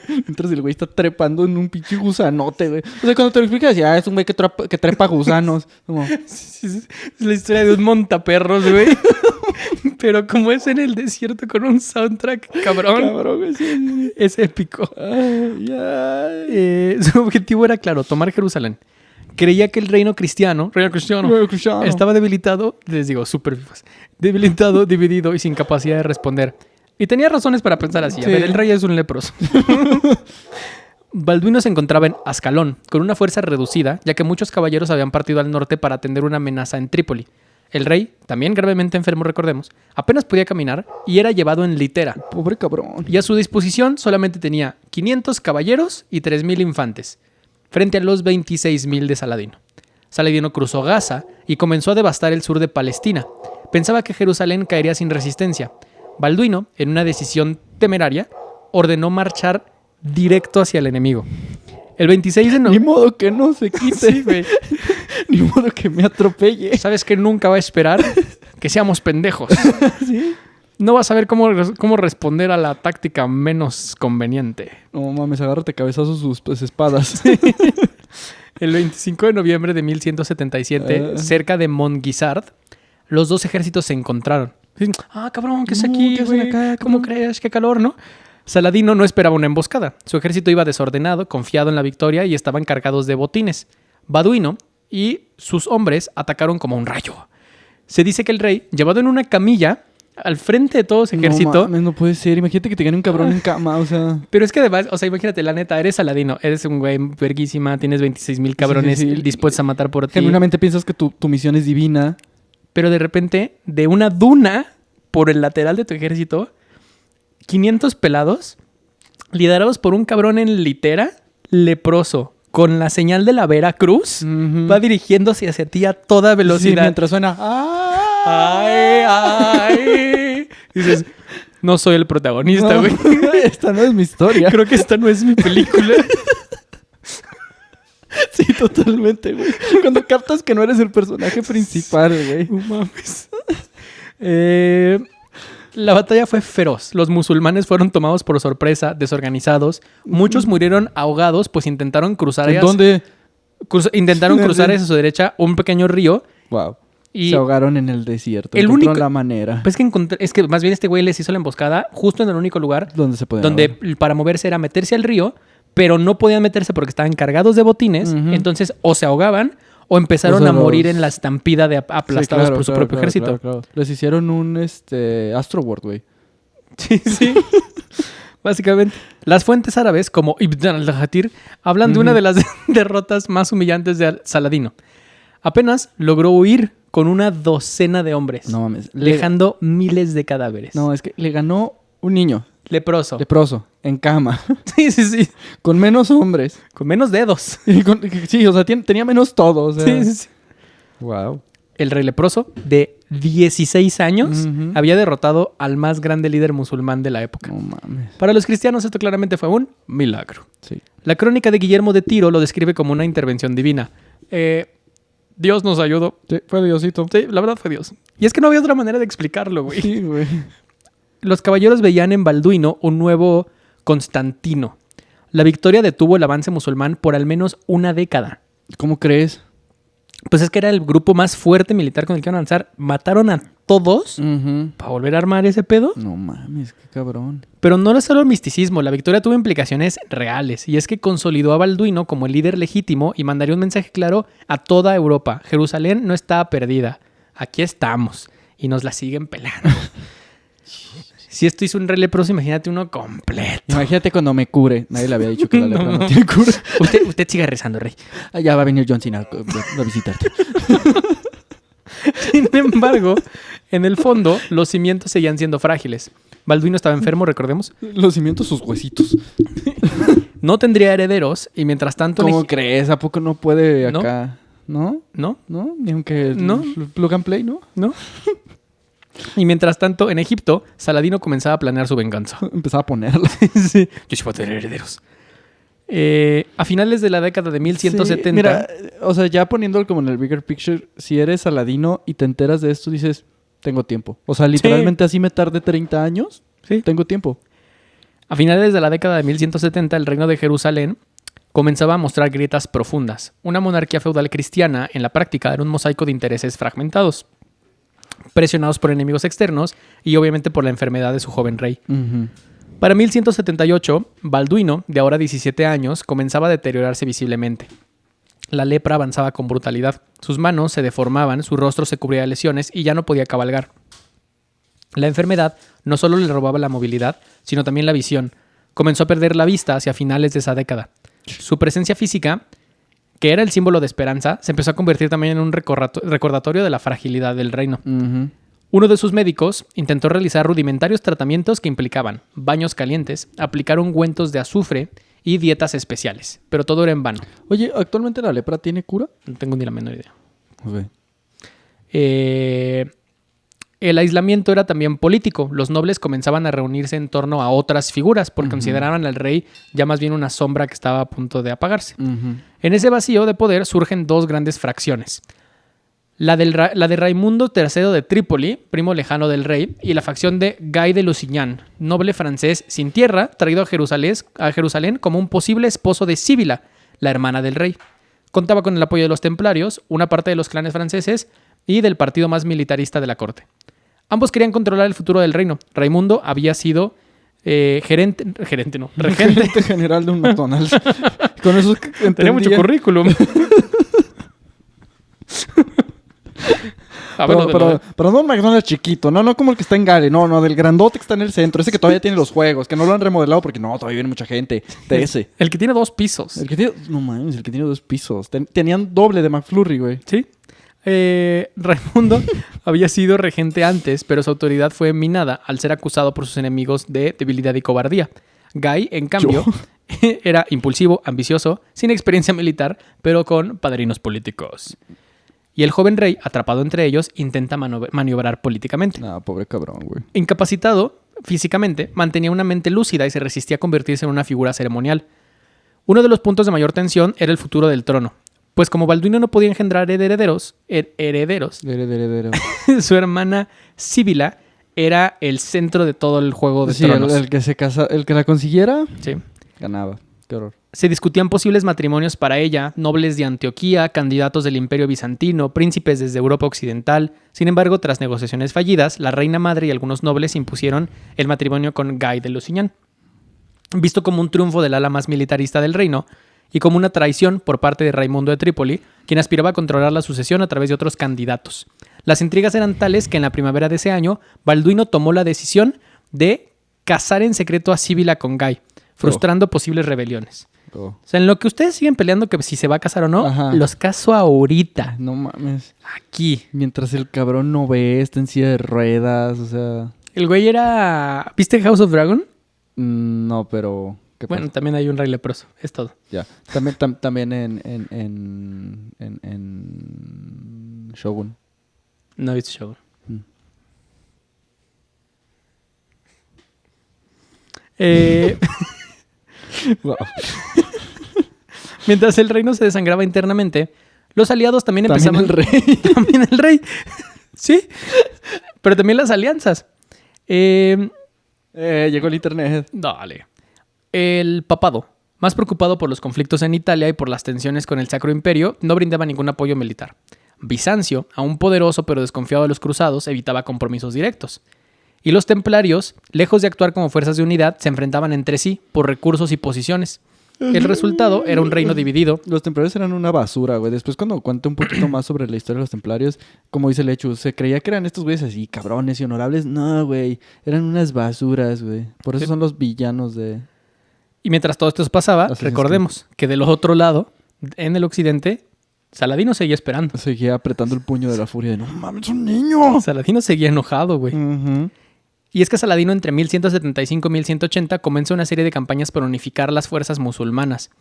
Mientras el güey está trepando en un pinche gusanote, güey. O sea, cuando te lo explicas, ya es un güey que trepa gusanos. Como... Sí, es la historia de un montaperros, güey. Pero como es en el desierto con un soundtrack cabrón, güey, sí. es épico. Ay, ay. Su objetivo era claro, tomar Jerusalén. Creía que el reino cristiano estaba debilitado, les digo, súper vivas, debilitado, dividido y sin capacidad de responder. Y tenía razones para pensar así. A Sí. ver, el rey es un leproso. Balduino se encontraba en Ascalón, con una fuerza reducida, ya que muchos caballeros habían partido al norte para atender una amenaza en Trípoli. El rey, también gravemente enfermo, recordemos, apenas podía caminar y era llevado en litera. Pobre cabrón. Y a su disposición solamente tenía 500 caballeros y 3.000 infantes, frente a los 26.000 de Saladino. Saladino cruzó Gaza y comenzó a devastar el sur de Palestina. Pensaba que Jerusalén caería sin resistencia. Balduino, en una decisión temeraria, ordenó marchar directo hacia el enemigo. El 26 de Ni noviembre... modo que no se quite. Sí, güey. Ni modo que me atropelle. ¿Sabes que nunca va a esperar? Que seamos pendejos. ¿Sí? No vas a ver cómo responder a la táctica menos conveniente. No mames, agárrate cabezazos sus espadas. El 25 de noviembre de 1177, cerca de Montguisard, los dos ejércitos se encontraron. Ah, cabrón, ¿qué es No, aquí, ¿qué hacen güey? acá, ¿Cómo cabrón? crees? Qué calor, ¿no? Saladino no esperaba una emboscada. Su ejército iba desordenado, confiado en la victoria y estaban cargados de botines. Balduino y sus hombres atacaron como un rayo. Se dice que el rey, llevado en una camilla, al frente de todo su ejército... No mames, no puede ser. Imagínate que te gane un cabrón en cama, o sea... Pero es que además, o sea, imagínate, la neta, eres Saladino, eres un güey verguísima, tienes 26,000 cabrones Sí. dispuestos a matar por ti. Genuinamente piensas que tu misión es divina. Pero de repente, de una duna por el lateral de tu ejército, 500 pelados, liderados por un cabrón en litera, leproso, con la señal de la Veracruz, Ujú. va dirigiéndose hacia ti a toda Sí, velocidad. mientras suena... ¡Ay, ay! Dices, no soy el protagonista, No, güey. esta no es mi historia. Creo que esta no es mi película. Sí, totalmente, güey. Cuando captas que no eres el personaje principal, güey. No mames. La batalla fue feroz. Los musulmanes fueron tomados por sorpresa, desorganizados. Muchos murieron ahogados, pues intentaron cruzar ¿En dónde? Intentaron cruzar hacia su derecha un pequeño río. Wow. Y se ahogaron en el desierto. el Encontraron único- la manera. pues es que más bien este güey les hizo la emboscada justo en el único lugar ¿Dónde se pueden donde ahogar? para moverse era meterse al río, pero no podían meterse porque estaban cargados de botines. Ujú. Entonces o se ahogaban o empezaron O sea, a morir los- en la estampida de aplastados Sí, claro, por su claro, propio claro, ejército. claro. Les hicieron un Astroworld, güey. Sí, sí. Básicamente. Las fuentes árabes, como Ibn al-Hatir, hablan de una de las derrotas más humillantes de Saladino. Apenas logró huir con una docena de hombres, No mames. dejando miles de cadáveres. No, es que le ganó un niño Leproso. leproso en cama, Sí, sí, sí. con menos hombres. Con menos dedos. Sí, o sea, tenía menos todo. O sea. Sí, sí, sí. Wow. El rey leproso, de 16 años, Ujú. había derrotado al más grande líder musulmán de la época. No mames. Para los cristianos esto claramente fue un milagro. Sí. La crónica de Guillermo de Tiro lo describe como una intervención divina. Dios nos ayudó. Sí, fue Diosito. Sí, la verdad fue Dios. Y es que no había otra manera de explicarlo, güey. Sí, güey. Los caballeros veían en Balduino un nuevo Constantino. La victoria detuvo el avance musulmán por al menos una década. ¿Cómo crees? Pues es que era el grupo más fuerte militar con el que iban a avanzar. Mataron a todos Ujú. para volver a armar ese pedo. No mames, qué cabrón. Pero no era solo el misticismo, la victoria tuvo implicaciones reales, y es que consolidó a Balduino como el líder legítimo y mandaría un mensaje claro a toda Europa. Jerusalén no estaba perdida, aquí estamos, y nos la siguen pelando. Si esto hizo un rey leproso, imagínate uno completo. Imagínate cuando me cure. Nadie le había dicho que la lepra No. no tiene cura. Usted siga rezando, rey. Ya va a venir John Cena a visitarte. Sin embargo, en el fondo, los cimientos seguían siendo frágiles. Balduino estaba enfermo, recordemos. Los cimientos, sus huesitos. No tendría herederos, y mientras tanto... ¿Cómo crees? ¿A poco no puede ¿No? acá? ¿No? ¿No? ¿No? Ni aunque No. plug and play, ¿no? ¿No? Y mientras tanto, en Egipto, Saladino comenzaba a planear su venganza. Empezaba a ponerla. Sí. Yo sí voy a tener herederos. A finales de la década de 1170... Sí, mira, o sea, ya poniéndolo como en el bigger picture, si eres Aladino y te enteras de esto, dices, tengo tiempo. O sea, literalmente así me tardé 30 años, Sí. tengo tiempo. A finales de la década de 1170, el reino de Jerusalén comenzaba a mostrar grietas profundas. Una monarquía feudal cristiana, en la práctica, era un mosaico de intereses fragmentados, presionados por enemigos externos y obviamente por la enfermedad de su joven rey. Ujú. Para 1178, Balduino, de ahora 17 años, comenzaba a deteriorarse visiblemente. La lepra avanzaba con brutalidad. Sus manos se deformaban, su rostro se cubría de lesiones y ya no podía cabalgar. La enfermedad no solo le robaba la movilidad, sino también la visión. Comenzó a perder la vista hacia finales de esa década. Su presencia física, que era el símbolo de esperanza, se empezó a convertir también en un recordatorio de la fragilidad del reino. Ujú. Uno de sus médicos intentó realizar rudimentarios tratamientos que implicaban baños calientes, aplicar ungüentos de azufre y dietas especiales, pero todo era en vano. Oye, ¿actualmente la lepra tiene cura? No tengo ni la menor idea. Ok. El aislamiento era también político. Los nobles comenzaban a reunirse en torno a otras figuras porque consideraban al rey ya más bien una sombra que estaba a punto de apagarse. Ujú. En ese vacío de poder surgen dos grandes fracciones. La de Raimundo III de Trípoli, primo lejano del rey, y la facción de Guy de Lusignan, noble francés sin tierra, traído a Jerusalén como un posible esposo de Síbila, la hermana del rey. Contaba con el apoyo de los templarios, una parte de los clanes franceses y del partido más militarista de la corte. Ambos querían controlar el futuro del reino. Raimundo había sido regente. Gerente general de un McDonald's. Con eso Tenía mucho entendía. currículum. Pero no un McDonald's chiquito, no como el que está en Gale, no, del grandote que está en el centro, ese que todavía tiene los juegos, que no lo han remodelado porque no, todavía viene mucha gente, de ese. El que tiene 2 pisos. El que tiene, no mames, el que tiene 2 pisos. Tenían doble de McFlurry, güey. Sí. Raimundo había sido regente antes, pero su autoridad fue minada al ser acusado por sus enemigos de debilidad y cobardía. Guy, en cambio, era impulsivo, ambicioso, sin experiencia militar, pero con padrinos políticos. Y el joven rey, atrapado entre ellos, intenta maniobrar políticamente. Ah, pobre cabrón, güey. Incapacitado físicamente, mantenía una mente lúcida y se resistía a convertirse en una figura ceremonial. Uno de los puntos de mayor tensión era el futuro del trono. Pues como Balduino no podía engendrar herederos, Heredero. su hermana Sibila era el centro de todo el juego de Sí, tronos. el que se casa, el que la consiguiera, Sí. ganaba. Qué horror. Se discutían posibles matrimonios para ella, nobles de Antioquía, candidatos del Imperio Bizantino, príncipes desde Europa Occidental. Sin embargo, tras negociaciones fallidas, la reina madre y algunos nobles impusieron el matrimonio con Guy de Lusignan, visto como un triunfo del ala más militarista del reino y como una traición por parte de Raimundo de Trípoli, quien aspiraba a controlar la sucesión a través de otros candidatos. Las intrigas eran tales que en la primavera de ese año, Balduino tomó la decisión de casar en secreto a Sibila con Guy, frustrando posibles rebeliones. Oh. O sea, en lo que ustedes siguen peleando que si se va a casar o no, Ajá. los caso ahorita, No mames. aquí. Mientras el cabrón no ve, está en silla de ruedas, o sea... El güey era... ¿Viste House of Dragon? No, pero... ¿qué Bueno, pasa? también hay un rey leproso, es todo. Ya. También en Shogun. No he visto Shogun. Mm. Wow. Mientras el reino se desangraba internamente, los aliados también empezaban... También el rey. También el rey. Sí. Pero también las alianzas. Llegó el internet. Dale. El papado, más preocupado por los conflictos en Italia y por las tensiones con el Sacro Imperio, no brindaba ningún apoyo militar. Bizancio, aún poderoso pero desconfiado de los cruzados, evitaba compromisos directos. Y los templarios, lejos de actuar como fuerzas de unidad, se enfrentaban entre sí por recursos y posiciones. El resultado era un reino dividido. Los templarios eran una basura, güey. Después cuando cuento un poquito más sobre la historia de los templarios, como dice Lechu, se creía que eran estos güeyes así, cabrones y honorables. No, güey. Eran unas basuras, güey. Por eso son los villanos de... Y mientras todo esto pasaba, Así es recordemos que del otro lado, en el occidente, Saladino seguía esperando. Seguía apretando el puño de la furia de, no mames, es un niño. Saladino seguía enojado, güey. Ujú. Y es que Saladino entre 1175 y 1180 comenzó una serie de campañas para unificar las fuerzas musulmanas.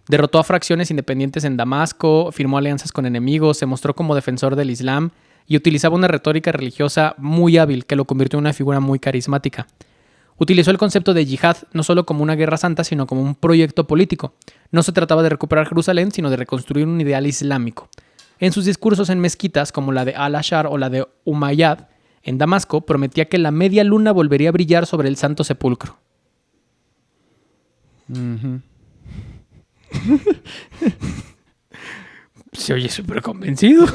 Derrotó a fracciones independientes en Damasco, firmó alianzas con enemigos, se mostró como defensor del Islam y utilizaba una retórica religiosa muy hábil que lo convirtió en una figura muy carismática. Utilizó el concepto de yihad no solo como una guerra santa, sino como un proyecto político. No se trataba de recuperar Jerusalén, sino de reconstruir un ideal islámico. En sus discursos en mezquitas, como la de Al-Ashar o la de Umayyad, en Damasco, prometía que la media luna volvería a brillar sobre el Santo Sepulcro. Ujú. Se oye súper convencido.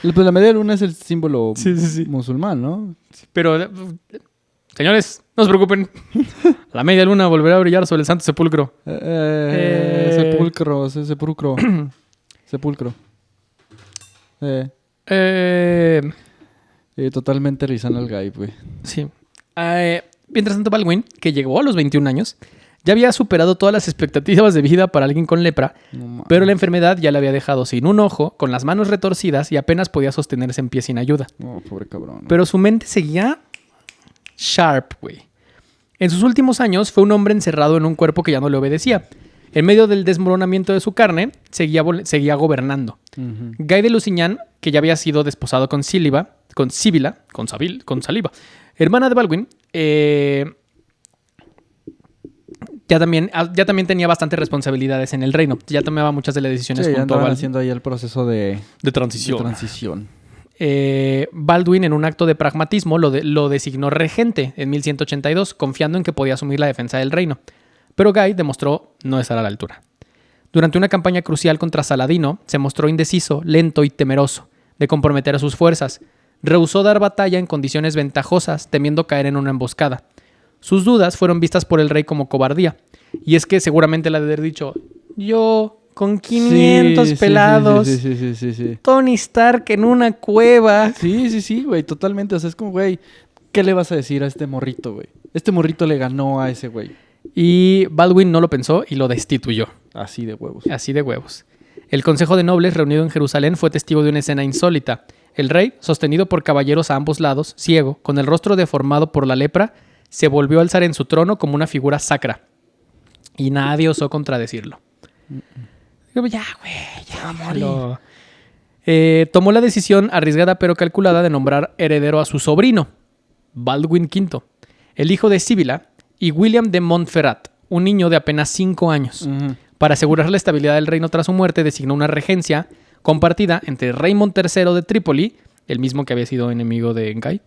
Pues la media luna es el símbolo Sí. musulmán, ¿no? Pero, señores, no se preocupen. La media luna volverá a brillar sobre el Santo Sepulcro. Sepulcro. Sepulcro. Totalmente rizando al guy, güey. Sí. Mientras tanto, Baldwin, que llegó a los 21 años, ya había superado todas las expectativas de vida para alguien con lepra, No mames. pero la enfermedad ya le había dejado sin un ojo, con las manos retorcidas y apenas podía sostenerse en pie sin ayuda. Oh, pobre cabrón. Pero su mente seguía sharp, güey. En sus últimos años fue un hombre encerrado en un cuerpo que ya no le obedecía. En medio del desmoronamiento de su carne, seguía gobernando. Ujú. Guy de Lusignan, que ya había sido desposado con Sibila, hermana de Baldwin, ya también tenía bastantes responsabilidades en el reino. Ya tomaba muchas de las decisiones Sí, ya junto a andaban Baldwin. haciendo ahí el proceso de transición. transición. Baldwin, en un acto de pragmatismo, lo designó regente en 1182, confiando en que podía asumir la defensa del reino. Pero Guy demostró no estar a la altura. Durante una campaña crucial contra Saladino, se mostró indeciso, lento y temeroso de comprometer a sus fuerzas. Rehusó dar batalla en condiciones ventajosas, temiendo caer en una emboscada. Sus dudas fueron vistas por el rey como cobardía. Y es que seguramente le ha de haber dicho, yo con 500 pelados, Sí. Tony Stark en una cueva. Sí, güey, totalmente. O sea, es como, güey, ¿qué le vas a decir a este morrito, güey? Este morrito le ganó a ese güey. Y Baldwin no lo pensó y lo destituyó. Así de huevos. Así de huevos. El Consejo de Nobles reunido en Jerusalén fue testigo de una escena insólita. El rey, sostenido por caballeros a ambos lados, ciego, con el rostro deformado por la lepra, se volvió a alzar en su trono como una figura sacra. Y nadie osó contradecirlo. Ya, güey, ya déjalo. Tomó la decisión arriesgada pero calculada de nombrar heredero a su sobrino, Baldwin V, el hijo de Sibila, y William de Montferrat, un niño de apenas 5 años. Ujú. Para asegurar la estabilidad del reino tras su muerte, designó una regencia compartida entre Raymond III de Trípoli, el mismo que había sido enemigo de Guy,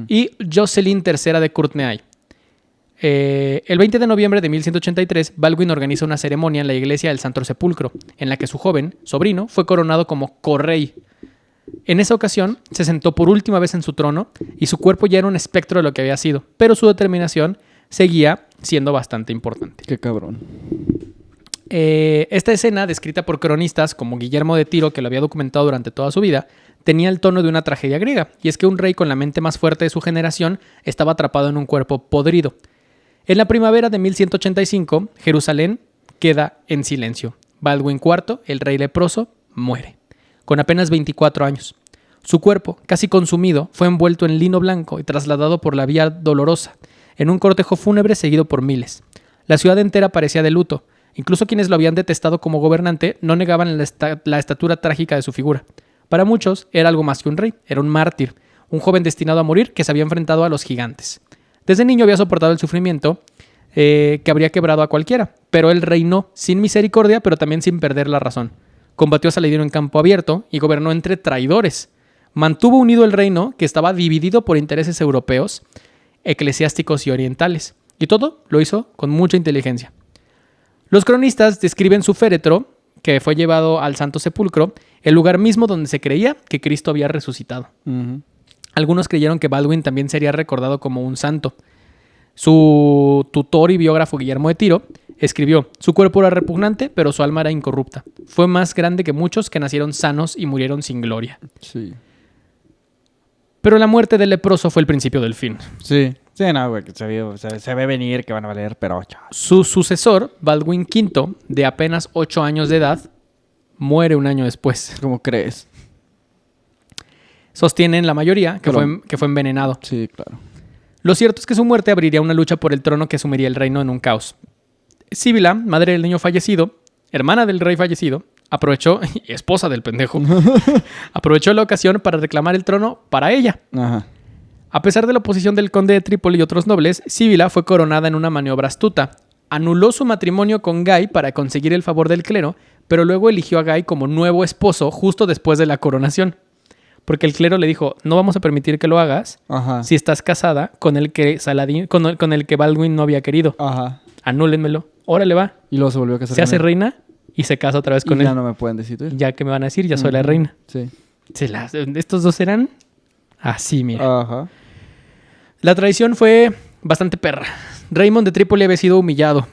y Jocelyn III de Courtenay. El 20 de noviembre de 1183, Baldwin organiza una ceremonia en la iglesia del Santo Sepulcro, en la que su joven sobrino fue coronado como correy. En esa ocasión, se sentó por última vez en su trono y su cuerpo ya era un espectro de lo que había sido, pero su determinación seguía siendo bastante importante. Qué cabrón. Esta escena, descrita por cronistas como Guillermo de Tiro, que lo había documentado durante toda su vida, tenía el tono de una tragedia griega, y es que un rey con la mente más fuerte de su generación estaba atrapado en un cuerpo podrido. En la primavera de 1185, Jerusalén queda en silencio. Baldwin IV, el rey leproso, muere, con apenas 24 años. Su cuerpo, casi consumido, fue envuelto en lino blanco y trasladado por la Vía Dolorosa, en un cortejo fúnebre seguido por miles. La ciudad entera parecía de luto. Incluso quienes lo habían detestado como gobernante no negaban la estatura trágica de su figura. Para muchos era algo más que un rey, era un mártir, un joven destinado a morir que se había enfrentado a los gigantes. Desde niño había soportado el sufrimiento que habría quebrado a cualquiera, pero él reinó sin misericordia, pero también sin perder la razón. Combatió a Saladino en campo abierto y gobernó entre traidores. Mantuvo unido el reino, que estaba dividido por intereses europeos, eclesiásticos y orientales. Y todo lo hizo con mucha inteligencia. Los cronistas describen su féretro, que fue llevado al Santo Sepulcro, el lugar mismo donde se creía que Cristo había resucitado. Algunos creyeron que Baldwin también sería recordado como un santo. Su tutor y biógrafo Guillermo de Tiro escribió: su cuerpo era repugnante, pero su alma era incorrupta. Fue más grande que muchos que nacieron sanos y murieron sin gloria. Sí. Pero la muerte del leproso fue el principio del fin. Sí. Sí, no, güey, se ve venir que van a valer, pero... Su sucesor, Baldwin V, de apenas 8 años de edad, muere un año después. ¿Cómo crees? Sostienen la mayoría que fue envenenado. Sí, claro. Lo cierto es que su muerte abriría una lucha por el trono que sumiría el reino en un caos. Sibila, madre del niño fallecido, hermana del rey fallecido, aprovechó, y esposa del pendejo, aprovechó la ocasión para reclamar el trono para ella. Ajá. A pesar de la oposición del conde de Trípoli y otros nobles, Sibila fue coronada en una maniobra astuta. Anuló su matrimonio con Guy para conseguir el favor del clero, pero luego eligió a Guy como nuevo esposo justo después de la coronación. Porque el clero le dijo: no vamos a permitir que lo hagas si estás casada con el que con el que Baldwin no había querido. Ajá. Anúlenmelo. Órale, va. Y luego se volvió a casar. Se hace reina y se casa otra vez con él. Ya no me pueden destituir. Ya que me van a decir, ya soy la reina. Sí. Estos dos eran así, mira. Ajá. La traición fue bastante perra. Raymond de Trípoli había sido humillado.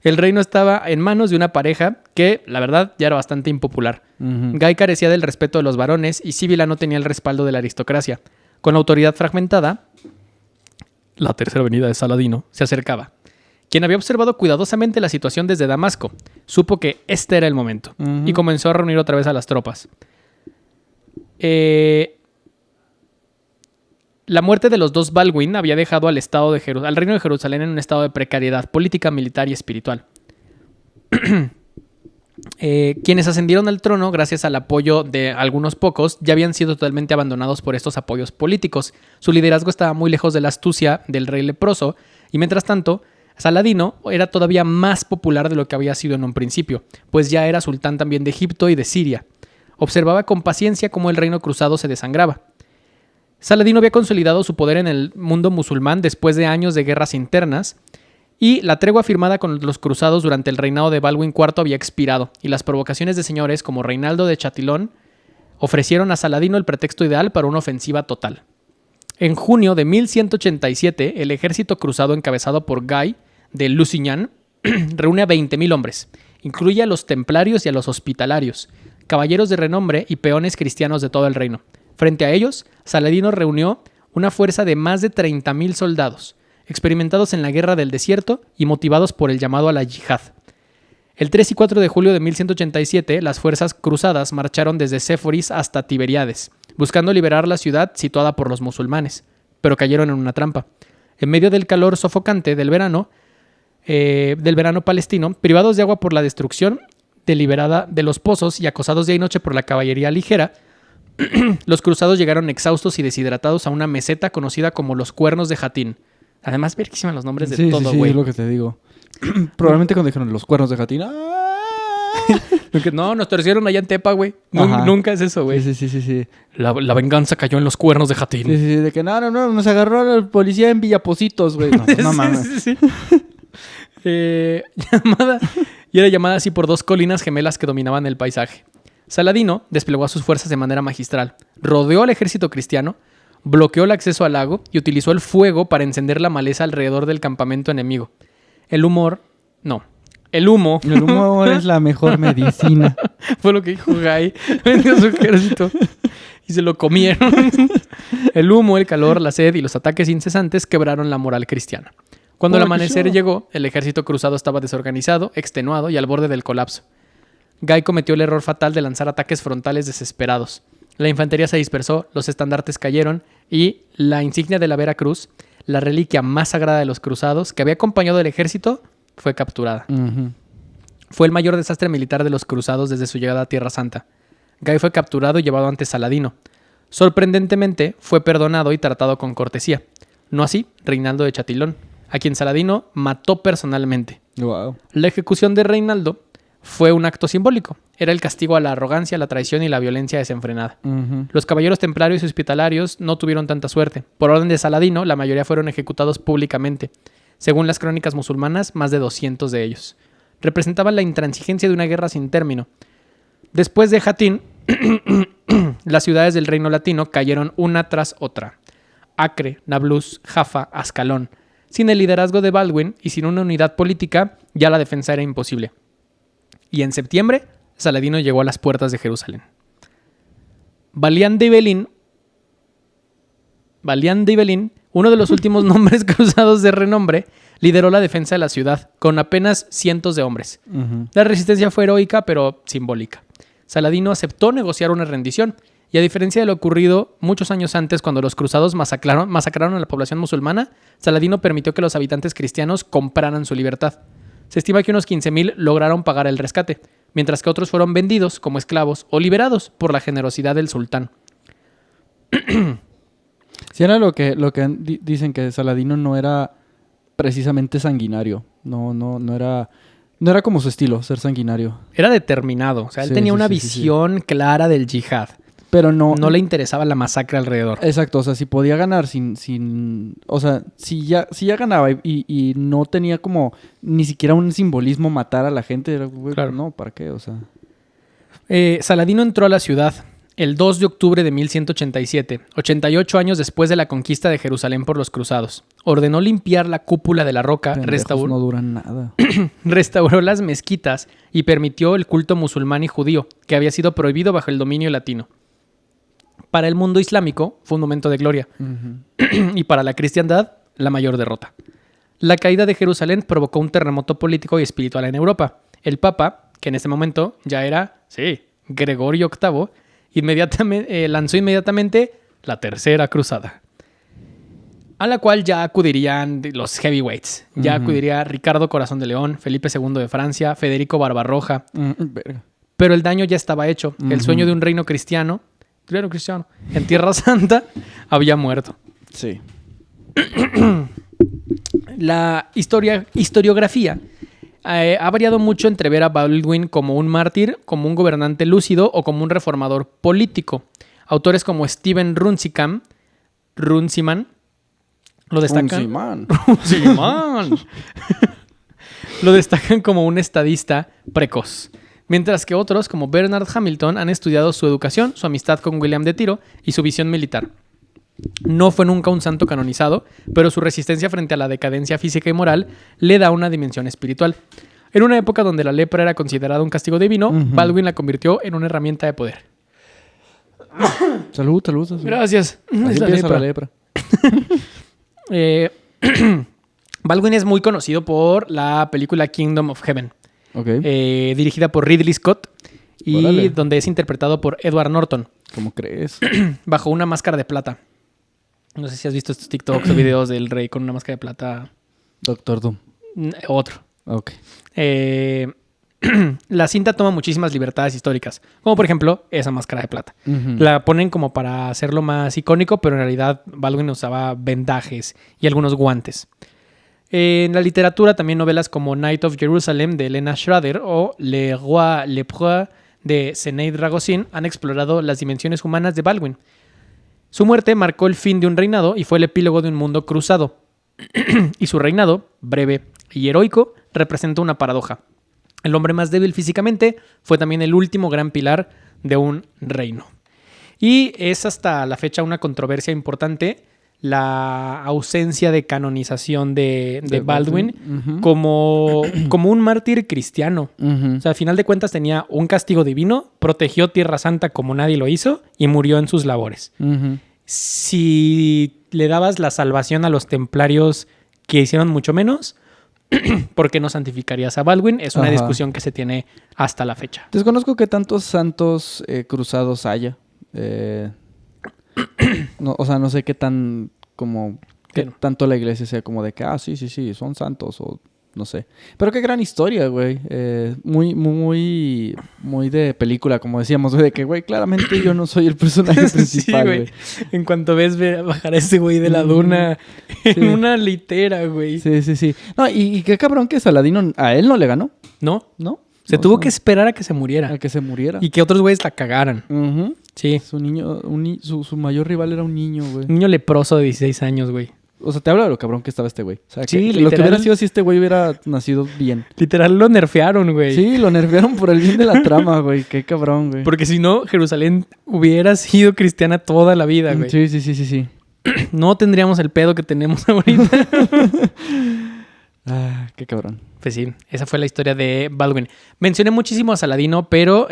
El reino estaba en manos de una pareja que, la verdad, ya era bastante impopular. Guy carecía del respeto de los varones y Sibila no tenía el respaldo de la aristocracia. Con la autoridad fragmentada, la tercera venida de Saladino se acercaba. Quien había observado cuidadosamente la situación desde Damasco, supo que este era el momento y comenzó a reunir otra vez a las tropas. La muerte de los dos Baldwin había dejado al reino de Jerusalén en un estado de precariedad política, militar y espiritual. Quienes ascendieron al trono gracias al apoyo de algunos pocos ya habían sido totalmente abandonados por estos apoyos políticos. Su liderazgo estaba muy lejos de la astucia del rey leproso y, mientras tanto, Saladino era todavía más popular de lo que había sido en un principio, pues ya era sultán también de Egipto y de Siria. Observaba con paciencia cómo el reino cruzado se desangraba. Saladino había consolidado su poder en el mundo musulmán después de años de guerras internas y la tregua firmada con los cruzados durante el reinado de Baldwin IV había expirado y las provocaciones de señores como Reinaldo de Chatillon ofrecieron a Saladino el pretexto ideal para una ofensiva total. En junio de 1187, el ejército cruzado encabezado por Guy de Lusignan reúne a 20.000 hombres. Incluye a los templarios y a los hospitalarios, caballeros de renombre y peones cristianos de todo el reino. Frente a ellos, Saladino reunió una fuerza de más de 30.000 soldados, experimentados en la guerra del desierto y motivados por el llamado a la yihad. El 3 y 4 de julio de 1187, las fuerzas cruzadas marcharon desde Séforis hasta Tiberíades, buscando liberar la ciudad situada por los musulmanes, pero cayeron en una trampa. En medio del calor sofocante del verano palestino, privados de agua por la destrucción deliberada de los pozos y acosados día y noche por la caballería ligera, los cruzados llegaron exhaustos y deshidratados a una meseta conocida como los Cuernos de Jatín. Además, verguísimas los nombres de todo, güey. Sí, es lo que te digo. Probablemente cuando dijeron los Cuernos de Jatín, No, nos torcieron allá en Tepa, güey. Ajá. Nunca es eso, güey. Sí. La venganza cayó en los cuernos de Jatín. Sí, de que no, nos agarró la policía en Villapositos, güey. No, no mames. Sí. Era llamada así por 2 colinas gemelas que dominaban el paisaje. Saladino desplegó a sus fuerzas de manera magistral, rodeó al ejército cristiano, bloqueó el acceso al lago y utilizó el fuego para encender la maleza alrededor del campamento enemigo. El humo El humo es la mejor medicina. fue lo que dijo Guy. Vendió su ejército y se lo comieron. El humo, el calor, la sed y los ataques incesantes quebraron la moral cristiana. Cuando el amanecer llegó, el ejército cruzado estaba desorganizado, extenuado y al borde del colapso. Guy cometió el error fatal de lanzar ataques frontales desesperados. La infantería se dispersó, los estandartes cayeron y la insignia de la Vera Cruz, la reliquia más sagrada de los cruzados, que había acompañado al ejército, fue capturada. Uh-huh. Fue el mayor desastre militar de los cruzados desde su llegada a Tierra Santa. Guy fue capturado y llevado ante Saladino. Sorprendentemente, fue perdonado y tratado con cortesía. No así Reinaldo de Chatillon, a quien Saladino mató personalmente. Wow. La ejecución de Reinaldo fue un acto simbólico. Era el castigo a la arrogancia, la traición y la violencia desenfrenada. Uh-huh. Los caballeros templarios y hospitalarios no tuvieron tanta suerte. Por orden de Saladino, la mayoría fueron ejecutados públicamente. Según las crónicas musulmanas, más de 200 de ellos. Representaban la intransigencia de una guerra sin término. Después de Jatín, las ciudades del reino latino cayeron una tras otra. Acre, Nablus, Jaffa, Ascalón. Sin el liderazgo de Baldwin y sin una unidad política, ya la defensa era imposible. Y en septiembre, Saladino llegó a las puertas de Jerusalén. Balián de Ibelín, uno de los últimos nombres cruzados de renombre, lideró la defensa de la ciudad, con apenas cientos de hombres. Uh-huh. La resistencia fue heroica, pero simbólica. Saladino aceptó negociar una rendición, y a diferencia de lo ocurrido muchos años antes, cuando los cruzados masacraron a la población musulmana, Saladino permitió que los habitantes cristianos compraran su libertad. Se estima que unos 15,000 lograron pagar el rescate, mientras que otros fueron vendidos como esclavos o liberados por la generosidad del sultán. Sí, era lo que dicen, que Saladino no era precisamente sanguinario. No era como su estilo, ser sanguinario. Era determinado, o sea, él Sí, tenía sí, una sí, visión clara del yihad. Pero no No le interesaba la masacre alrededor. Exacto, o sea, si podía ganar sin o sea, si ya ganaba y no tenía como ni siquiera un simbolismo matar a la gente, era, güey, Claro. no, ¿para qué? O sea, Saladino entró a la ciudad el 2 de octubre de 1187, 88 años después de la conquista de Jerusalén por los cruzados. Ordenó limpiar la cúpula de la roca, pendejos no duran nada. restauró las mezquitas y permitió el culto musulmán y judío, que había sido prohibido bajo el dominio latino. Para el mundo islámico fue un momento de gloria, Uh-huh. y para la cristiandad, la mayor derrota. La caída de Jerusalén provocó un terremoto político y espiritual en Europa. El Papa, que en ese momento ya era, Gregorio VIII, lanzó inmediatamente la Tercera Cruzada, a la cual ya acudirían los heavyweights. Ya Ujú. acudiría Ricardo Corazón de León, Felipe II de Francia, Federico Barbarroja. Verga. Pero el daño ya estaba hecho. El Ujú. sueño de un reino cristiano, en Tierra Santa, había muerto. Sí. La historiografía ha variado mucho entre ver a Baldwin como un mártir, como un gobernante lúcido o como un reformador político. Autores como Steven Runciman lo destacan. Runciman. Lo destacan como un estadista precoz. Mientras que otros, como Bernard Hamilton, han estudiado su educación, su amistad con William de Tiro y su visión militar. No fue nunca un santo canonizado, pero su resistencia frente a la decadencia física y moral le da una dimensión espiritual. En una época donde la lepra era considerada un castigo divino, Ujú. Baldwin la convirtió en una herramienta de poder. Salud. Gracias. Así Es la empieza lepra. la lepra. Baldwin es muy conocido por la película Kingdom of Heaven, Ok. dirigida por Ridley Scott y Órale. donde es interpretado por Edward Norton, ¿Cómo crees? bajo una máscara de plata. No sé si has visto estos TikToks o videos del rey con una máscara de plata. Doctor Doom. Otro. Ok. La cinta toma muchísimas libertades históricas, como por ejemplo esa máscara de plata. Ujú. La ponen como para hacerlo más icónico, pero en realidad Baldwin usaba vendajes y algunos guantes. En la literatura también novelas como Night of Jerusalem de Elena Schrader o Le Roi Lépreux de Sinéad Ragozin han explorado las dimensiones humanas de Baldwin. Su muerte marcó el fin de un reinado y fue el epílogo de un mundo cruzado. Y su reinado, breve y heroico, representa una paradoja. El hombre más débil físicamente fue también el último gran pilar de un reino. Y es hasta la fecha una controversia importante la ausencia de canonización de Baldwin como un mártir cristiano. O sea, al final de cuentas tenía un castigo divino, protegió Tierra Santa como nadie lo hizo y murió en sus labores. Si le dabas la salvación a los templarios que hicieron mucho menos, ¿por qué no santificarías a Baldwin? Es una discusión que se tiene hasta la fecha. Desconozco que tantos santos cruzados haya. No, o sea, no sé qué tan como que tanto la iglesia sea como de que sí, son santos o no sé. Pero qué gran historia, güey. Muy de película, como decíamos, güey, de que, güey, claramente yo no soy el personaje principal, güey. En cuanto ves bajar a ese güey de la duna en una litera, güey. Sí. No, y qué cabrón que Saladino a él no le ganó. ¿No? Se tuvo que esperar a que se muriera. A que se muriera. Y que otros güeyes la cagaran. Sí. Su niño, su mayor rival era un niño, güey. Un niño leproso de 16 años, güey. O sea, te habla de lo cabrón que estaba este güey. O sea, sí, literal, lo que hubiera sido si este güey hubiera nacido bien. Literal lo nerfearon, güey. Sí, lo nerfearon por el bien de la trama, güey. Qué cabrón, güey. Porque si no, Jerusalén hubiera sido cristiana toda la vida, güey. Sí. No tendríamos el pedo que tenemos ahorita. Qué cabrón. Pues sí, esa fue la historia de Baldwin. Mencioné muchísimo a Saladino, pero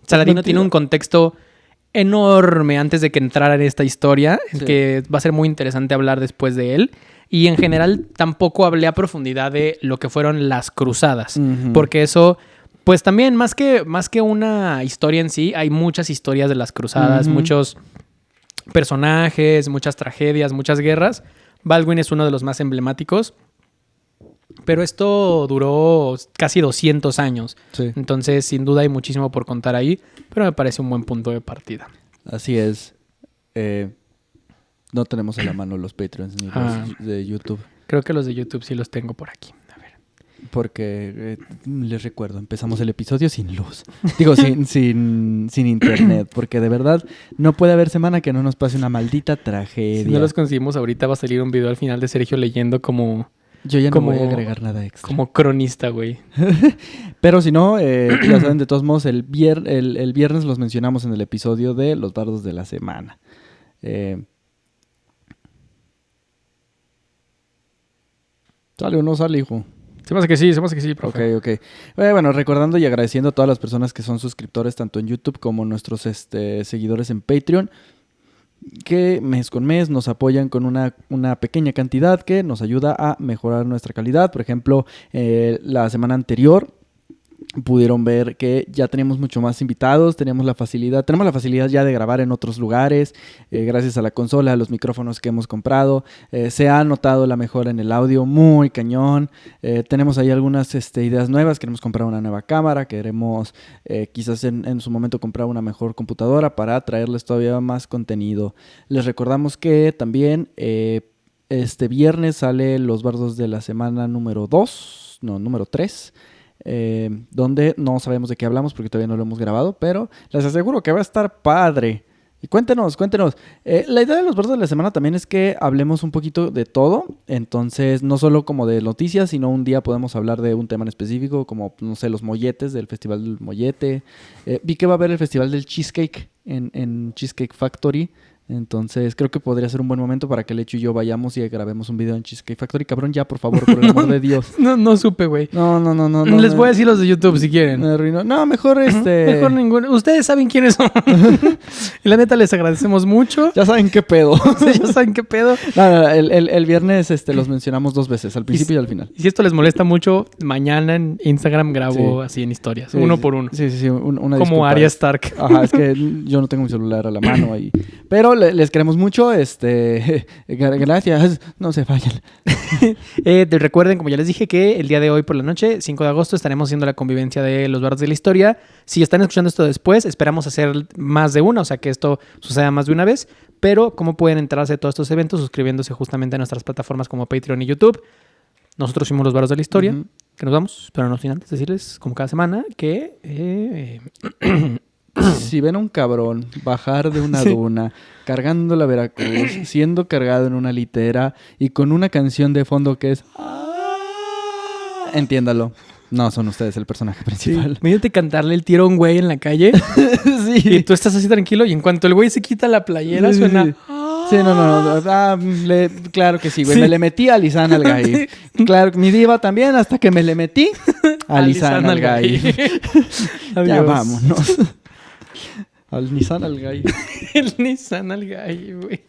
Saladino tiene un contexto enorme antes de que entrara en esta historia, que va a ser muy interesante hablar después de él. Y en general tampoco hablé a profundidad de lo que fueron las cruzadas, porque eso, pues también más que una historia en sí, hay muchas historias de las cruzadas, muchos personajes, muchas tragedias, muchas guerras. Baldwin es uno de los más emblemáticos. Pero esto duró casi 200 años. Sí. Entonces, sin duda, hay muchísimo por contar ahí. Pero me parece un buen punto de partida. Así es. No tenemos a la mano los Patreons ni los de YouTube. Creo que los de YouTube sí los tengo por aquí. A ver. Porque, les recuerdo, empezamos el episodio sin luz. Digo, sin internet. Porque de verdad, no puede haber semana que no nos pase una maldita tragedia. Si no los conseguimos ahorita, va a salir un video al final de Sergio leyendo como... Yo ya no voy a agregar nada extra. Como cronista, güey. Pero si no, ya saben, de todos modos, el viernes los mencionamos en el episodio de Los Bardos de la Semana. ¿Sale o no sale, hijo? Se me hace que sí, profe. Ok. Bueno, recordando y agradeciendo a todas las personas que son suscriptores tanto en YouTube como nuestros seguidores en Patreon, que mes con mes nos apoyan con una pequeña cantidad que nos ayuda a mejorar nuestra calidad. Por ejemplo, la semana anterior pudieron ver que ya teníamos mucho más invitados, tenemos la facilidad ya de grabar en otros lugares, gracias a la consola, a los micrófonos que hemos comprado. Se ha notado la mejora en el audio, muy cañón. Tenemos ahí algunas ideas nuevas, queremos comprar una nueva cámara, queremos quizás en su momento comprar una mejor computadora para traerles todavía más contenido. Les recordamos que también este viernes sale Los Bardos de la Semana número 3. Donde no sabemos de qué hablamos porque todavía no lo hemos grabado, pero les aseguro que va a estar padre. Y cuéntenos. La idea de Los Bardos de la Semana también es que hablemos un poquito de todo. Entonces, no solo como de noticias, sino un día podemos hablar de un tema en específico, como, no sé, los molletes, del Festival del Mollete. Vi que va a haber el Festival del Cheesecake en Cheesecake Factory. Entonces, creo que podría ser un buen momento para que Lecho y yo vayamos y grabemos un video en Cheesecake Factory. Cabrón, ya, por favor, por el amor de Dios. No supe, güey. No. Les voy a decir los de YouTube si quieren. Me arruinó. No, mejor Mejor ninguno. Ustedes saben quiénes son. Y la neta, les agradecemos mucho. Ya saben qué pedo. Ya saben qué pedo. No, el viernes los mencionamos 2 veces, al principio y al final. Y si esto les molesta mucho, mañana en Instagram grabo así en historias. Uno por uno. Sí. Una como disculpa. Arya Stark. Ajá, es que yo no tengo mi celular a la mano ahí. Pero les queremos mucho. Gracias. No se vayan. Recuerden, como ya les dije, que el día de hoy por la noche, 5 de agosto, estaremos haciendo la convivencia de los bardos de la historia. Si están escuchando esto después, esperamos hacer más de una, o sea, que esto suceda más de una vez. Pero, ¿cómo pueden enterarse de todos estos eventos? Suscribiéndose justamente a nuestras plataformas como Patreon y YouTube. Nosotros somos los bardos de la historia. Que nos vamos, pero no sin antes decirles, como cada semana, que... Si ven a un cabrón bajar de una duna, cargando la Veracruz, siendo cargado en una litera y con una canción de fondo que es... Entiéndalo. No son ustedes el personaje principal. Sí. Imagínate cantarle el tiro a un güey en la calle. Sí. Y tú estás así tranquilo y en cuanto el güey se quita la playera, Sí, suena... sí. Sí, no. Claro que sí, güey. Sí. Me le metí a Lisan Algaí. Claro, mi diva también, hasta que me le metí a Lisan Algaí. Ya vámonos. Al Nissan Algaí. El Nissan Algaí, güey.